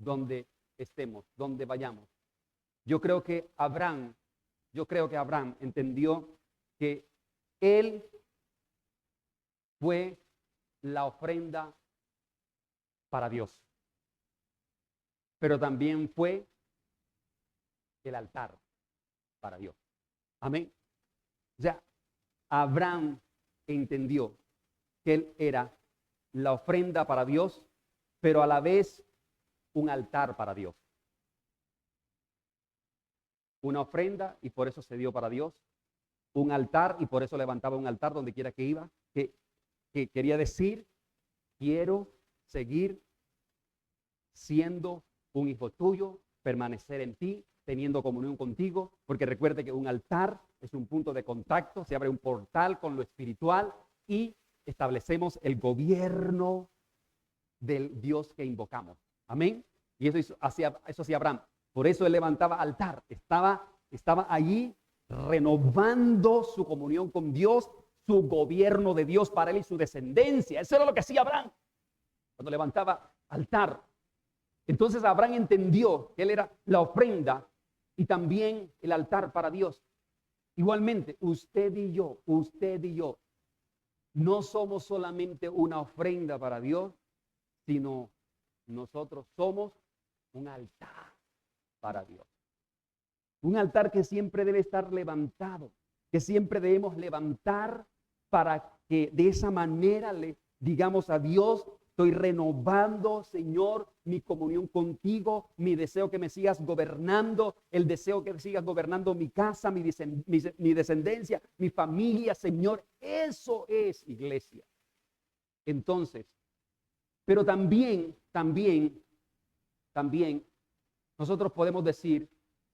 donde estemos, donde vayamos. Yo creo que Abraham entendió que él fue la ofrenda para Dios, pero también fue el altar para Dios. Amén. O sea, Abraham entendió que él era la ofrenda para Dios, pero a la vez un altar para Dios. Una ofrenda y por eso se dio para Dios. Un altar y por eso levantaba un altar donde quiera que iba. Que quería decir, quiero seguir siendo un hijo tuyo, permanecer en ti, teniendo comunión contigo, porque recuerde que un altar es un punto de contacto, se abre un portal con lo espiritual y establecemos el gobierno del Dios que invocamos. Amén. Y eso hacía Abraham. Por eso él levantaba altar. Estaba allí renovando su comunión con Dios, su gobierno de Dios para él y su descendencia. Eso era lo que hacía Abraham cuando levantaba altar. Entonces Abraham entendió que él era la ofrenda y también el altar para Dios. Igualmente, usted y yo, no somos solamente una ofrenda para Dios, sino nosotros somos un altar para Dios. Un altar que siempre debe estar levantado, que siempre debemos levantar para que de esa manera le digamos a Dios: estoy renovando, Señor, mi comunión contigo, mi deseo que me sigas gobernando, el deseo que sigas gobernando mi casa, mi descendencia, mi familia, Señor. Eso es iglesia. Entonces, pero también nosotros podemos decir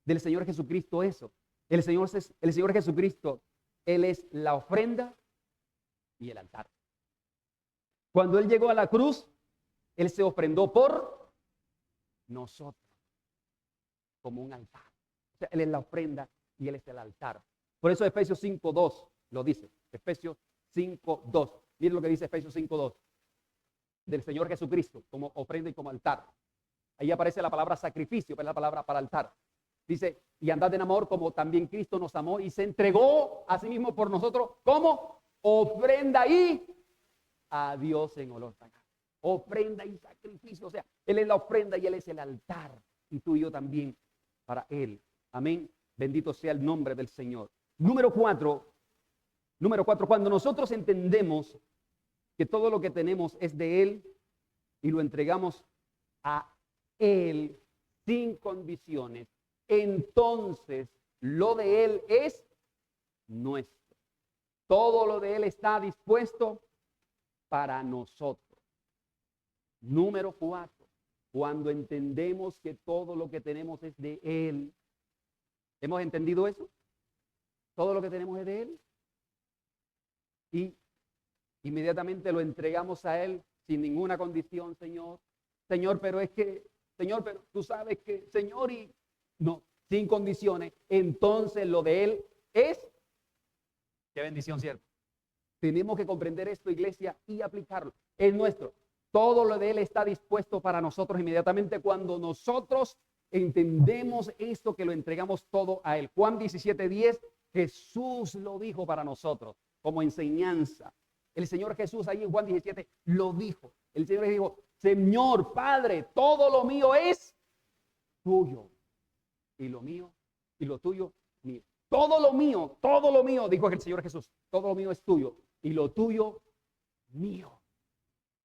del Señor Jesucristo eso. El Señor Jesucristo, Él es la ofrenda y el altar. Cuando Él llegó a la cruz, Él se ofrendó por nosotros como un altar. O sea, Él es la ofrenda y Él es el altar. Por eso Efesios 5:2 lo dice. Efesios 5:2. Miren lo que dice Efesios 5:2. Del Señor Jesucristo como ofrenda y como altar. Ahí aparece la palabra sacrificio, pero es la palabra para altar. Dice, y andad en amor como también Cristo nos amó y se entregó a sí mismo por nosotros como ofrenda y a Dios en olor fragante. Ofrenda y sacrificio. O sea, Él es la ofrenda y Él es el altar. Y tú y yo también para Él. Amén. Bendito sea el nombre del Señor. Número 4, cuando nosotros entendemos que todo lo que tenemos es de Él y lo entregamos a Él sin condiciones, entonces lo de Él es nuestro. Todo lo de Él está dispuesto para nosotros. Número 4, cuando entendemos que todo lo que tenemos es de Él. ¿Hemos entendido eso? Todo lo que tenemos es de Él. Y inmediatamente lo entregamos a Él sin ninguna condición, Señor. Señor, pero es que, Señor, pero tú sabes que, Señor, y no, sin condiciones. Entonces lo de Él es, qué bendición, ¿cierto? Tenemos que comprender esto, iglesia, y aplicarlo. Es nuestro. Todo lo de Él está dispuesto para nosotros inmediatamente cuando nosotros entendemos esto, que lo entregamos todo a Él. Juan 17:10, Jesús lo dijo para nosotros como enseñanza. El Señor Jesús ahí en Juan 17 lo dijo. El Señor dijo: Señor, Padre, todo lo mío es tuyo. Y lo mío y lo tuyo, mío. Todo lo mío, dijo el Señor Jesús. Todo lo mío es tuyo y lo tuyo, mío.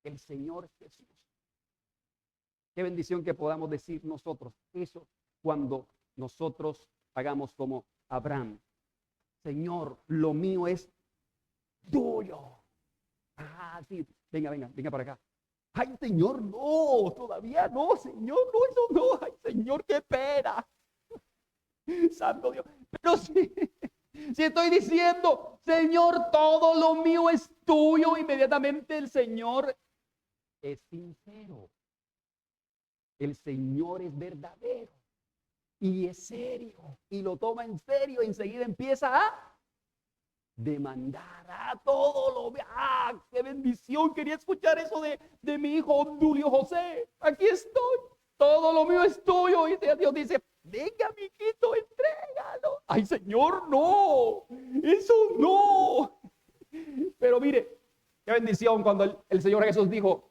El Señor Jesús. Qué bendición que podamos decir nosotros eso cuando nosotros hagamos como Abraham. Señor, lo mío es tuyo. Ah, sí, venga para acá. Ay, Señor, no, todavía no, Señor, no, eso no. Ay, Señor, qué pena. Santo Dios. Pero si estoy diciendo, Señor, todo lo mío es tuyo, inmediatamente el Señor es sincero. El Señor es verdadero y es serio y lo toma en serio. Enseguida empieza a demandar a todo lo. Qué bendición. Quería escuchar eso de mi hijo Julio José. Aquí estoy. todo lo mío es tuyo. Y Dios dice, venga, mijito, entrégalo. Ay, Señor, no, eso no. Pero mire, qué bendición cuando el Señor Jesús dijo,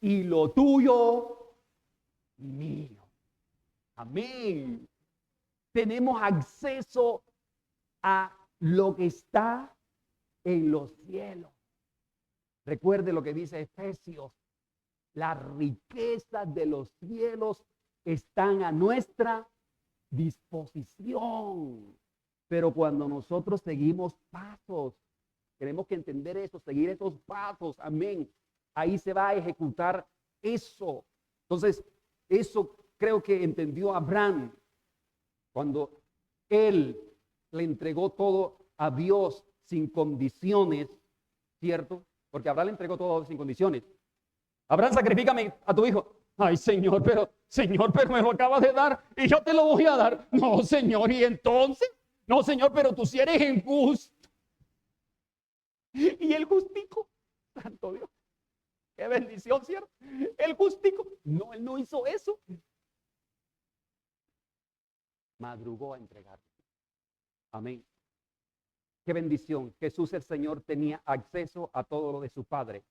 y lo tuyo, mío. Amén. Tenemos acceso a lo que está en los cielos. Recuerde lo que dice Efesios. Las riquezas de los cielos están a nuestra disposición. Pero cuando nosotros seguimos pasos, tenemos que entender eso, seguir esos pasos. Amén. Ahí se va a ejecutar eso. Entonces, eso creo que entendió Abraham cuando él le entregó todo a Dios sin condiciones, ¿cierto? Porque Abraham le entregó todo sin condiciones. Abraham, sacrifícame a tu hijo. Ay, Señor, pero me lo acabas de dar y yo te lo voy a dar. No, Señor, y entonces, no, Señor, pero tú sí eres injusto. Y el justico, santo Dios, qué bendición, ¿cierto? El justico, no, él no hizo eso. Madrugó a entregar. Amén. Qué bendición. Jesús el Señor tenía acceso a todo lo de su Padre,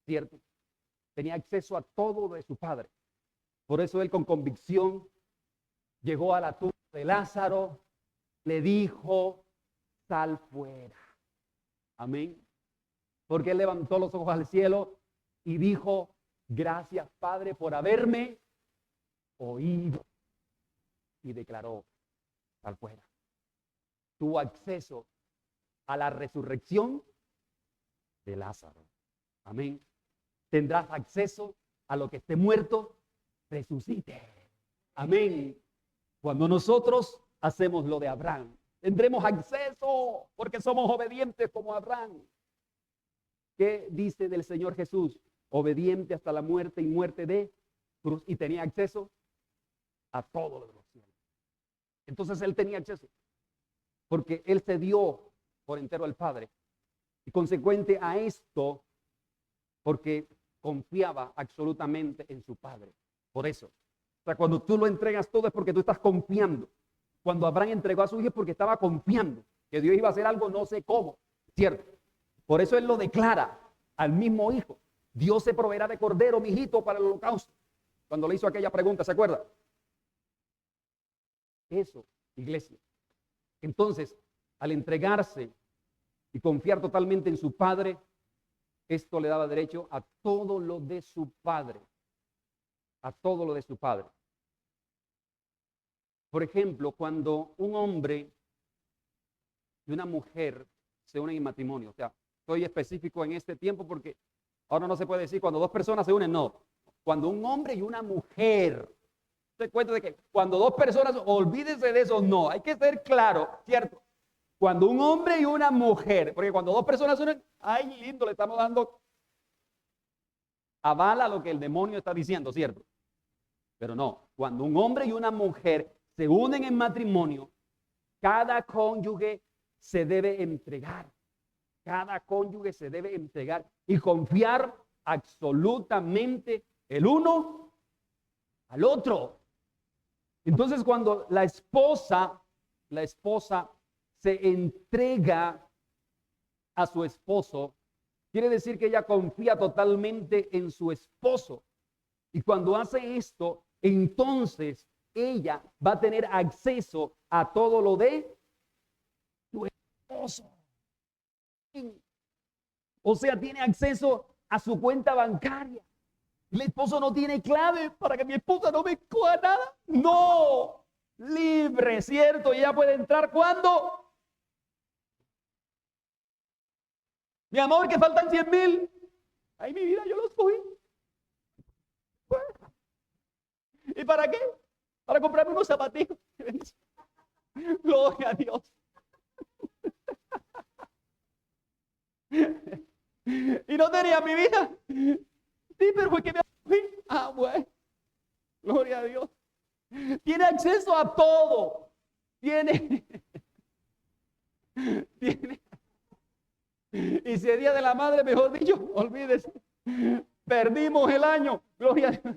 ¿cierto? Tenía acceso a todo lo de su Padre. Por eso él con convicción llegó a la tumba de Lázaro, le dijo, sal fuera. Amén. Porque él levantó los ojos al cielo y dijo, gracias Padre por haberme oído. Y declaró, sal fuera. Tuvo acceso a la resurrección de Lázaro. Amén. Tendrás acceso a lo que esté muerto, resucite. Amén. Cuando nosotros hacemos lo de Abraham, tendremos acceso porque somos obedientes como Abraham. ¿Qué dice del Señor Jesús? Obediente hasta la muerte y muerte de cruz. Y tenía acceso a todo lo de los cielos. Entonces él tenía acceso porque él se dio por entero al Padre. Y consecuente a esto, porque confiaba absolutamente en su Padre. Por eso, o sea, cuando tú lo entregas todo es porque tú estás confiando. Cuando Abraham entregó a su hijo es porque estaba confiando que Dios iba a hacer algo, no sé cómo, ¿cierto? Por eso él lo declara al mismo hijo. Dios se proveerá de cordero, mi hijito, para el holocausto. Cuando le hizo aquella pregunta, ¿se acuerda? Eso, iglesia. Entonces, al entregarse y confiar totalmente en su Padre, esto le daba derecho a todo lo de su Padre. A todo lo de su Padre. Por ejemplo, cuando un hombre y una mujer se unen en matrimonio, o sea, estoy específico en este tiempo porque ahora no se puede decir cuando dos personas se unen, no. Cuando un hombre y una mujer, se cuenta de que cuando dos personas, olvídese de eso, no, hay que ser claro, ¿cierto? Cuando un hombre y una mujer, porque cuando dos personas se unen, ay, lindo, le estamos dando avala lo que el demonio está diciendo, ¿cierto? Pero no, cuando un hombre y una mujer se unen en matrimonio, cada cónyuge se debe entregar. Cada cónyuge se debe entregar y confiar absolutamente el uno al otro. Entonces, cuando la esposa se entrega a su esposo, quiere decir que ella confía totalmente en su esposo. Y cuando hace esto, entonces ella va a tener acceso a todo lo de su esposo. O sea, tiene acceso a su cuenta bancaria. El esposo no tiene clave para que mi esposa no me coja nada. No, libre, ¿cierto? Y ella puede entrar cuando. Mi amor, que faltan 100,000. Ay, mi vida, yo los cogí. ¿Y para qué? Para comprarme unos zapatitos. Gloria a Dios. Y no tenía mi vida. Sí, pero fue que me fui. Ah, bueno. Gloria a Dios. Tiene acceso a todo. Tiene. Y si es día de la madre, mejor dicho, olvídese. Perdimos el año. Gloria a Dios.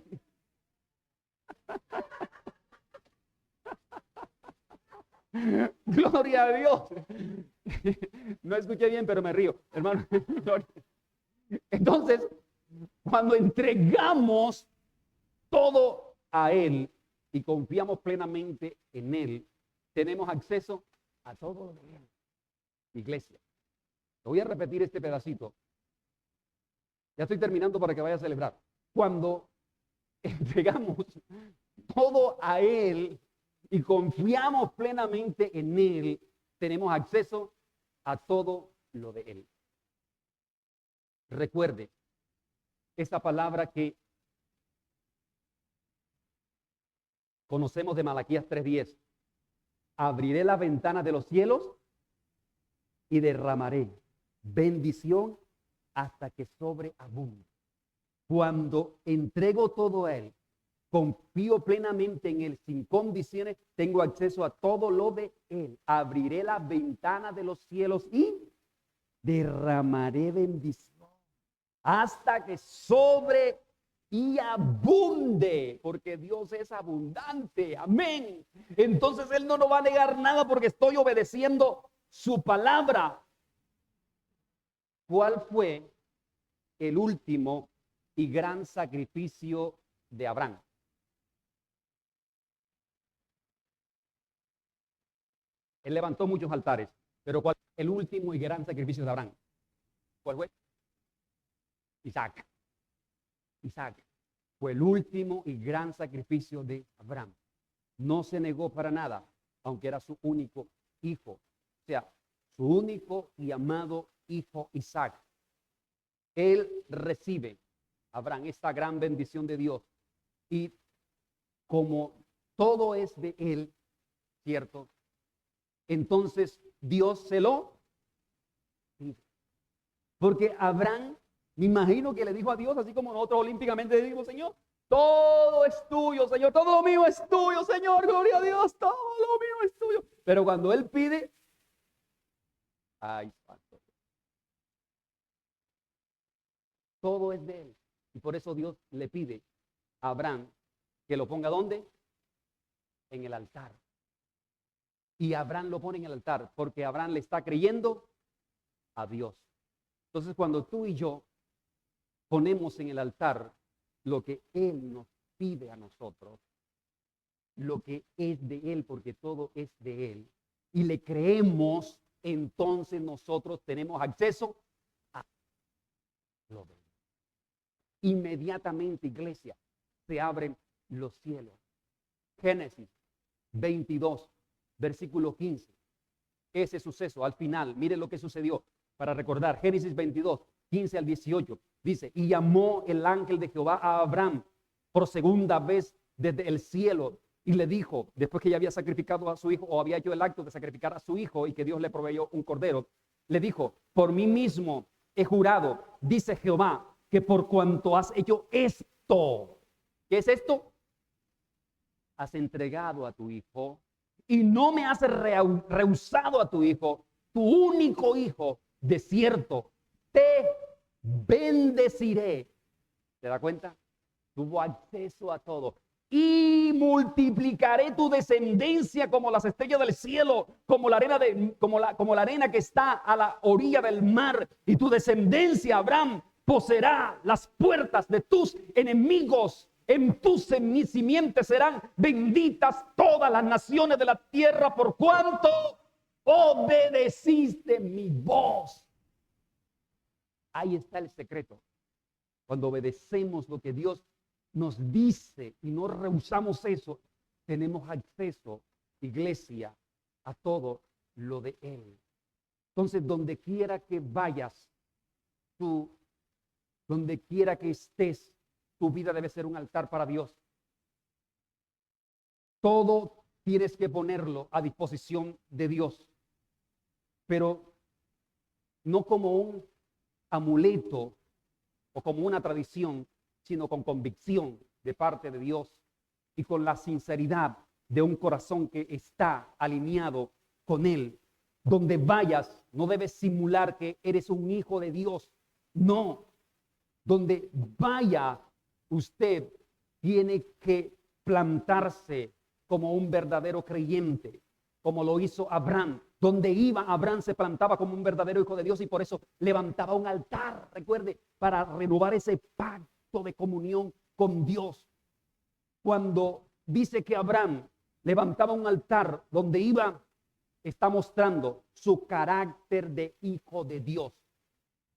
Gloria a Dios. No escuché bien, pero me río, hermano. Entonces, cuando entregamos todo a Él y confiamos plenamente en Él, tenemos acceso a todo lo de Él. Iglesia, te voy a repetir este pedacito. Ya estoy terminando para que vaya a celebrar. Cuando entregamos todo a Él y confiamos plenamente en Él, tenemos acceso a todo lo de Él. Recuerde esta palabra que conocemos de Malaquías 3:10. Abriré la ventana de los cielos y derramaré bendición hasta que sobreabunde. Cuando entrego todo a Él, confío plenamente en Él, sin condiciones, tengo acceso a todo lo de Él. Abriré la ventana de los cielos y derramaré bendición hasta que sobre y abunde, porque Dios es abundante. Amén. Entonces Él no nos va a negar nada porque estoy obedeciendo su palabra. ¿Cuál fue el último y gran sacrificio de Abraham? Él levantó muchos altares, pero ¿cuál fue el último y gran sacrificio de Abraham? ¿Cuál fue? Isaac. Isaac fue el último y gran sacrificio de Abraham. No se negó para nada, aunque era su único hijo. O sea, su único y amado hijo Isaac. Él recibe, Abraham, esta gran bendición de Dios. Y como todo es de él, ¿cierto? Entonces Dios se lo pide. Porque Abraham, me imagino que le dijo a Dios, así como nosotros olímpicamente le dimos, Señor, todo es tuyo, Señor, todo lo mío es tuyo, Señor, gloria a Dios, todo lo mío es tuyo. Pero cuando él pide, ay, santo, todo es de él. Y por eso Dios le pide a Abraham que lo ponga ¿dónde? En el altar. Y Abraham lo pone en el altar porque Abraham le está creyendo a Dios. Entonces, cuando tú y yo ponemos en el altar lo que Él nos pide a nosotros, lo que es de Él, porque todo es de Él, y le creemos, entonces nosotros tenemos acceso a lo de Él. Inmediatamente, iglesia, se abren los cielos. Génesis 22, versículo 15. Ese suceso al final, miren lo que sucedió para recordar. Génesis 22, 15 al 18. Dice, y llamó el ángel de Jehová a Abraham por segunda vez desde el cielo y le dijo, después que ya había sacrificado a su hijo o había hecho el acto de sacrificar a su hijo y que Dios le proveyó un cordero, le dijo, por mí mismo he jurado, dice Jehová, que por cuanto has hecho esto, ¿qué es esto? Has entregado a tu hijo y no me has rehusado a tu hijo, tu único hijo, de cierto, te bendeciré. ¿Te da cuenta? Tuvo acceso a todo. Y multiplicaré tu descendencia como las estrellas del cielo, como la arena como la arena que está a la orilla del mar. Y tu descendencia, Abraham, poseerá las puertas de tus enemigos. En tus simientes serán benditas todas las naciones de la tierra por cuanto obedeciste mi voz. Ahí está el secreto. Cuando obedecemos lo que Dios nos dice y no rehusamos eso, tenemos acceso, iglesia, a todo lo de Él. Entonces, donde quiera que vayas, tú, donde quiera que estés, tu vida debe ser un altar para Dios. Todo tienes que ponerlo a disposición de Dios, pero no como un amuleto o como una tradición, sino con convicción de parte de Dios y con la sinceridad de un corazón que está alineado con Él. Donde vayas, no debes simular que eres un hijo de Dios. No. Donde vaya, usted tiene que plantarse como un verdadero creyente, como lo hizo Abraham. Donde iba, Abraham se plantaba como un verdadero hijo de Dios y por eso levantaba un altar, recuerde, para renovar ese pacto de comunión con Dios. Cuando dice que Abraham levantaba un altar donde iba, está mostrando su carácter de hijo de Dios.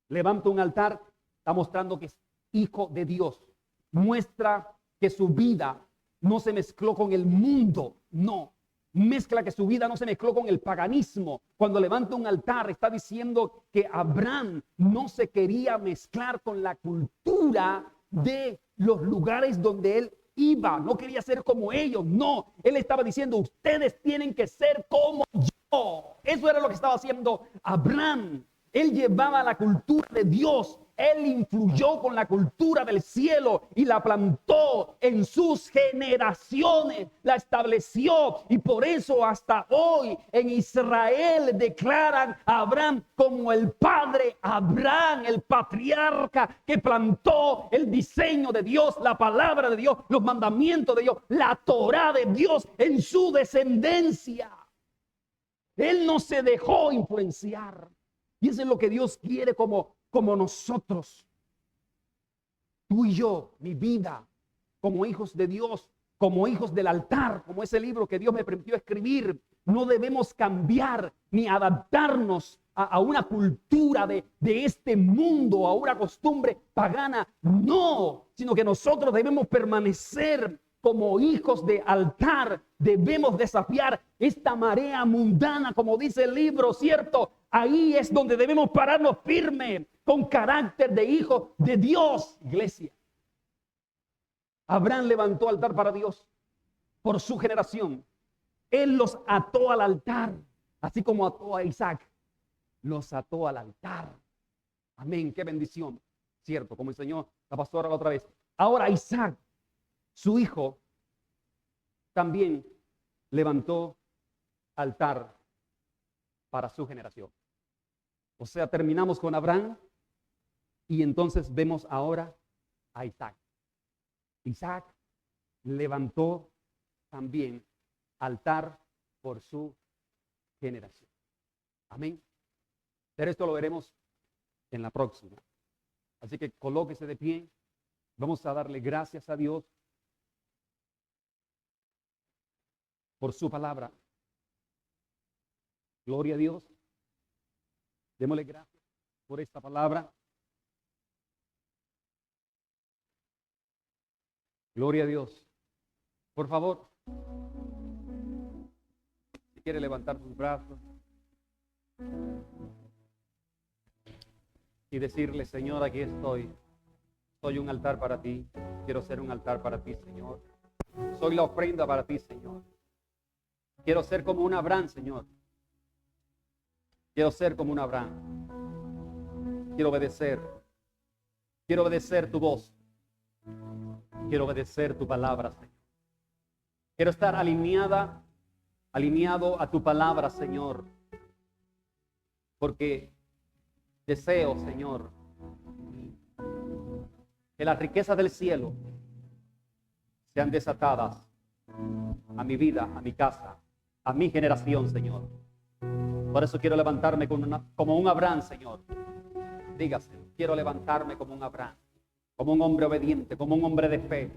Levanta un altar, está mostrando que es hijo de Dios. Muestra que su vida no se mezcló con el mundo, no. Mezcla que su vida no se mezcló con el paganismo. Cuando levanta un altar, está diciendo que Abraham no se quería mezclar con la cultura de los lugares donde él iba. No quería ser como ellos, no. Él estaba diciendo, ustedes tienen que ser como yo. Eso era lo que estaba haciendo Abraham. Él llevaba la cultura de Dios. Él influyó con la cultura del cielo y la plantó en sus generaciones, la estableció, y por eso hasta hoy en Israel declaran a Abraham como el padre Abraham, el patriarca que plantó el diseño de Dios, la palabra de Dios, los mandamientos de Dios, la Torá de Dios en su descendencia. Él no se dejó influenciar. Y eso es lo que Dios quiere como nosotros. Tú y yo, mi vida, como hijos de Dios, como hijos del altar, como ese libro que Dios me permitió escribir, no debemos cambiar ni adaptarnos a una cultura de este mundo, a una costumbre pagana. No, sino que nosotros debemos permanecer como hijos de altar. Debemos desafiar esta marea mundana, como dice el libro, ¿cierto? Ahí es donde debemos pararnos firme, con carácter de hijo de Dios. Iglesia, Abraham levantó altar para Dios por su generación. Él los ató al altar, así como ató a Isaac. Los ató al altar. Amén, qué bendición. Cierto, como enseñó la pastora la otra vez. Ahora Isaac, su hijo, también levantó altar para su generación. O sea, terminamos con Abraham y entonces vemos ahora a Isaac. Isaac levantó también altar por su generación. Amén. Pero esto lo veremos en la próxima. Así que colóquese de pie. Vamos a darle gracias a Dios por su palabra. Gloria a Dios. Démosle gracias por esta palabra. Gloria a Dios. Por favor, si quiere levantar sus brazos y decirle, Señor, aquí estoy. Soy un altar para ti. Quiero ser un altar para ti, Señor. Soy la ofrenda para ti, Señor. Quiero ser como un Abraham, Señor. Quiero ser como un Abraham. Quiero obedecer. Quiero obedecer tu voz. Quiero obedecer tu palabra, Señor. Quiero estar alineado a tu palabra, Señor. Porque deseo, Señor, que las riquezas del cielo sean desatadas a mi vida, a mi casa, a mi generación, Señor. Por eso quiero levantarme como un Abraham, Señor. Dígase, quiero levantarme como un Abraham, como un hombre obediente, como un hombre de fe,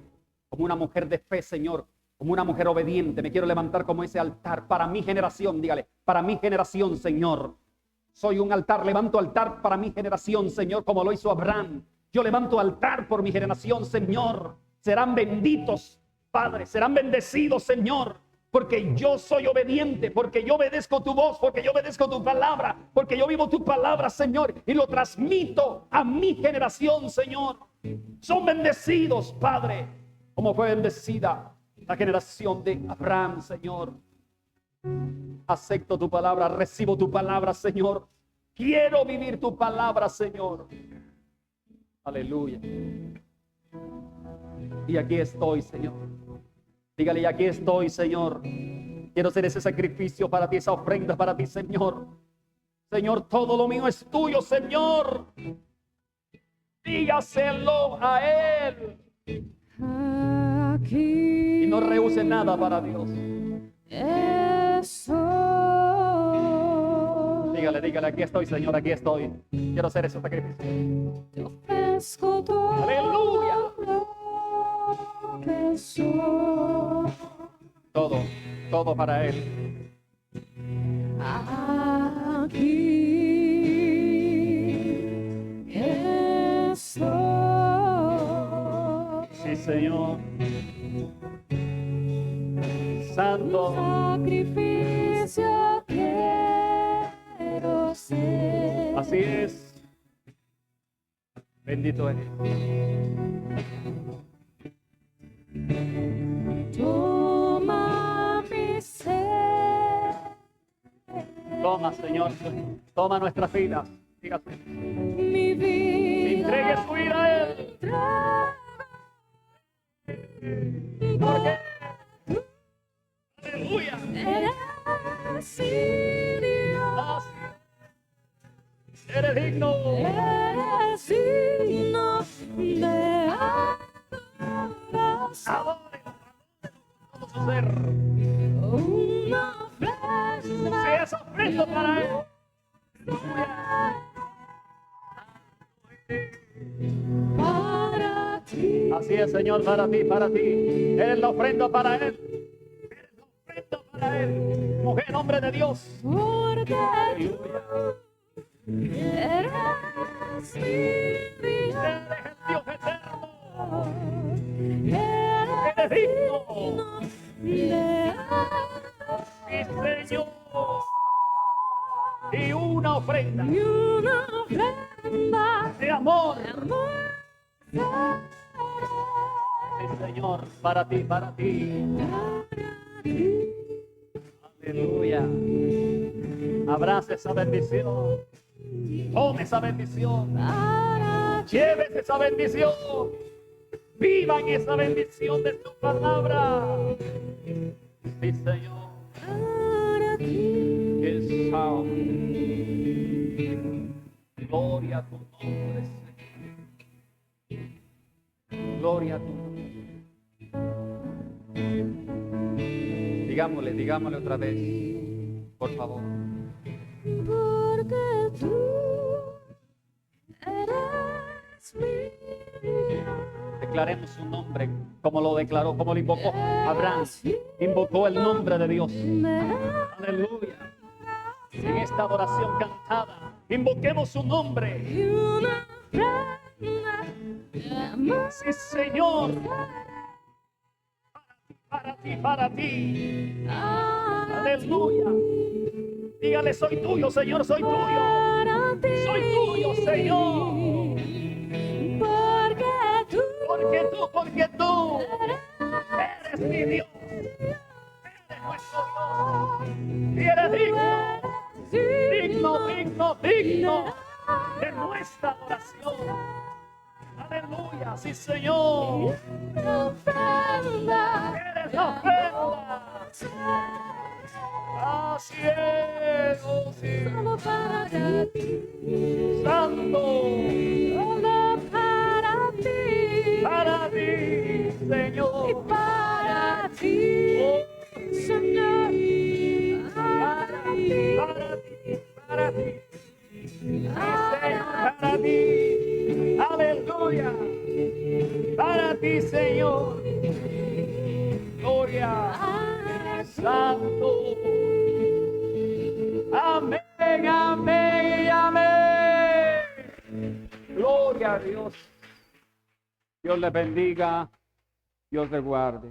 como una mujer de fe, Señor, como una mujer obediente. Me quiero levantar como ese altar para mi generación. Dígale, para mi generación, Señor. Soy un altar, levanto altar para mi generación, Señor, como lo hizo Abraham. Yo levanto altar por mi generación, Señor. Serán benditos, Padre, serán bendecidos, Señor, porque yo soy obediente, porque yo obedezco tu voz, porque yo obedezco tu palabra, porque yo vivo tu palabra, Señor, y lo transmito a mi generación, Señor. Son bendecidos, Padre, como fue bendecida la generación de Abraham, Señor. Acepto tu palabra, recibo tu palabra, Señor. Quiero vivir tu palabra, Señor. Aleluya. Y aquí estoy, Señor. Dígale, y aquí estoy, Señor. Quiero hacer ese sacrificio para ti, esa ofrenda para ti, Señor. Señor, todo lo mío es tuyo, Señor. Dígaselo a Él. Y no rehúse nada para Dios. Dígale, aquí estoy, Señor, aquí estoy. Quiero hacer ese sacrificio. Te ofrezco todo. Aleluya. Lo que soy. Todo para Él. Aquí estoy. Sí, Señor. Santo. Sacrificio quiero ser. Así es. Bendito eres. Toma mi ser. Toma, Señor. Toma nuestras vidas. Dígase. Mi vida. Entregue su vida a Él. Porque aleluya. Eres Dios. Eres digno. Eres digno de adoración. Adore todo su ser. Una ofrenda. Sea ofrenda para Él. Para ti. Así es, Señor, para ti, para ti. Eres la ofrenda para Él. Eres la ofrenda para Él. Mujer, hombre de Dios. Porque Aleluya. eres mi Dios. Eres el Dios eterno. Eres Eres digno. de Sí, Señor. Y una ofrenda y una ofrenda de amor. de amor. Sí, Señor, para ti, para ti. Aleluya. Abrace esa bendición. Tome esa bendición. Lleves esa bendición. Vivan esa bendición de su palabra. Sí, Señor. Es santo. Gloria a tu nombre, Señor. Gloria a tu nombre. Digámosle otra vez, por favor. Porque tú eres mi Dios. Declaremos su nombre, como lo declaró, como lo invocó Abraham. Invocó el nombre de Dios. Aleluya. En esta adoración cantada, invoquemos su nombre. Y una ofrenda de amor. Sí, Señor. Para ti, para ti. Aleluya. Dígale, soy tuyo, Señor, soy tuyo. Para ti. Soy tuyo, Señor. Porque tú eres mi Dios. Eres nuestro Dios. Y eres digno de nuestra adoración. Aleluya, sí, Señor. Eres la ofrenda. Así es, oh, sí. Solo para ti. Santo. Solo para ti. Para ti, Señor. Y para ti, Oh, Señor. Para ti. para ti. Señor, para ti. Aleluya. Para ti, Señor. Gloria. Santo. Amén, amén, amén. Gloria a Dios. Dios le bendiga. Dios le guarde.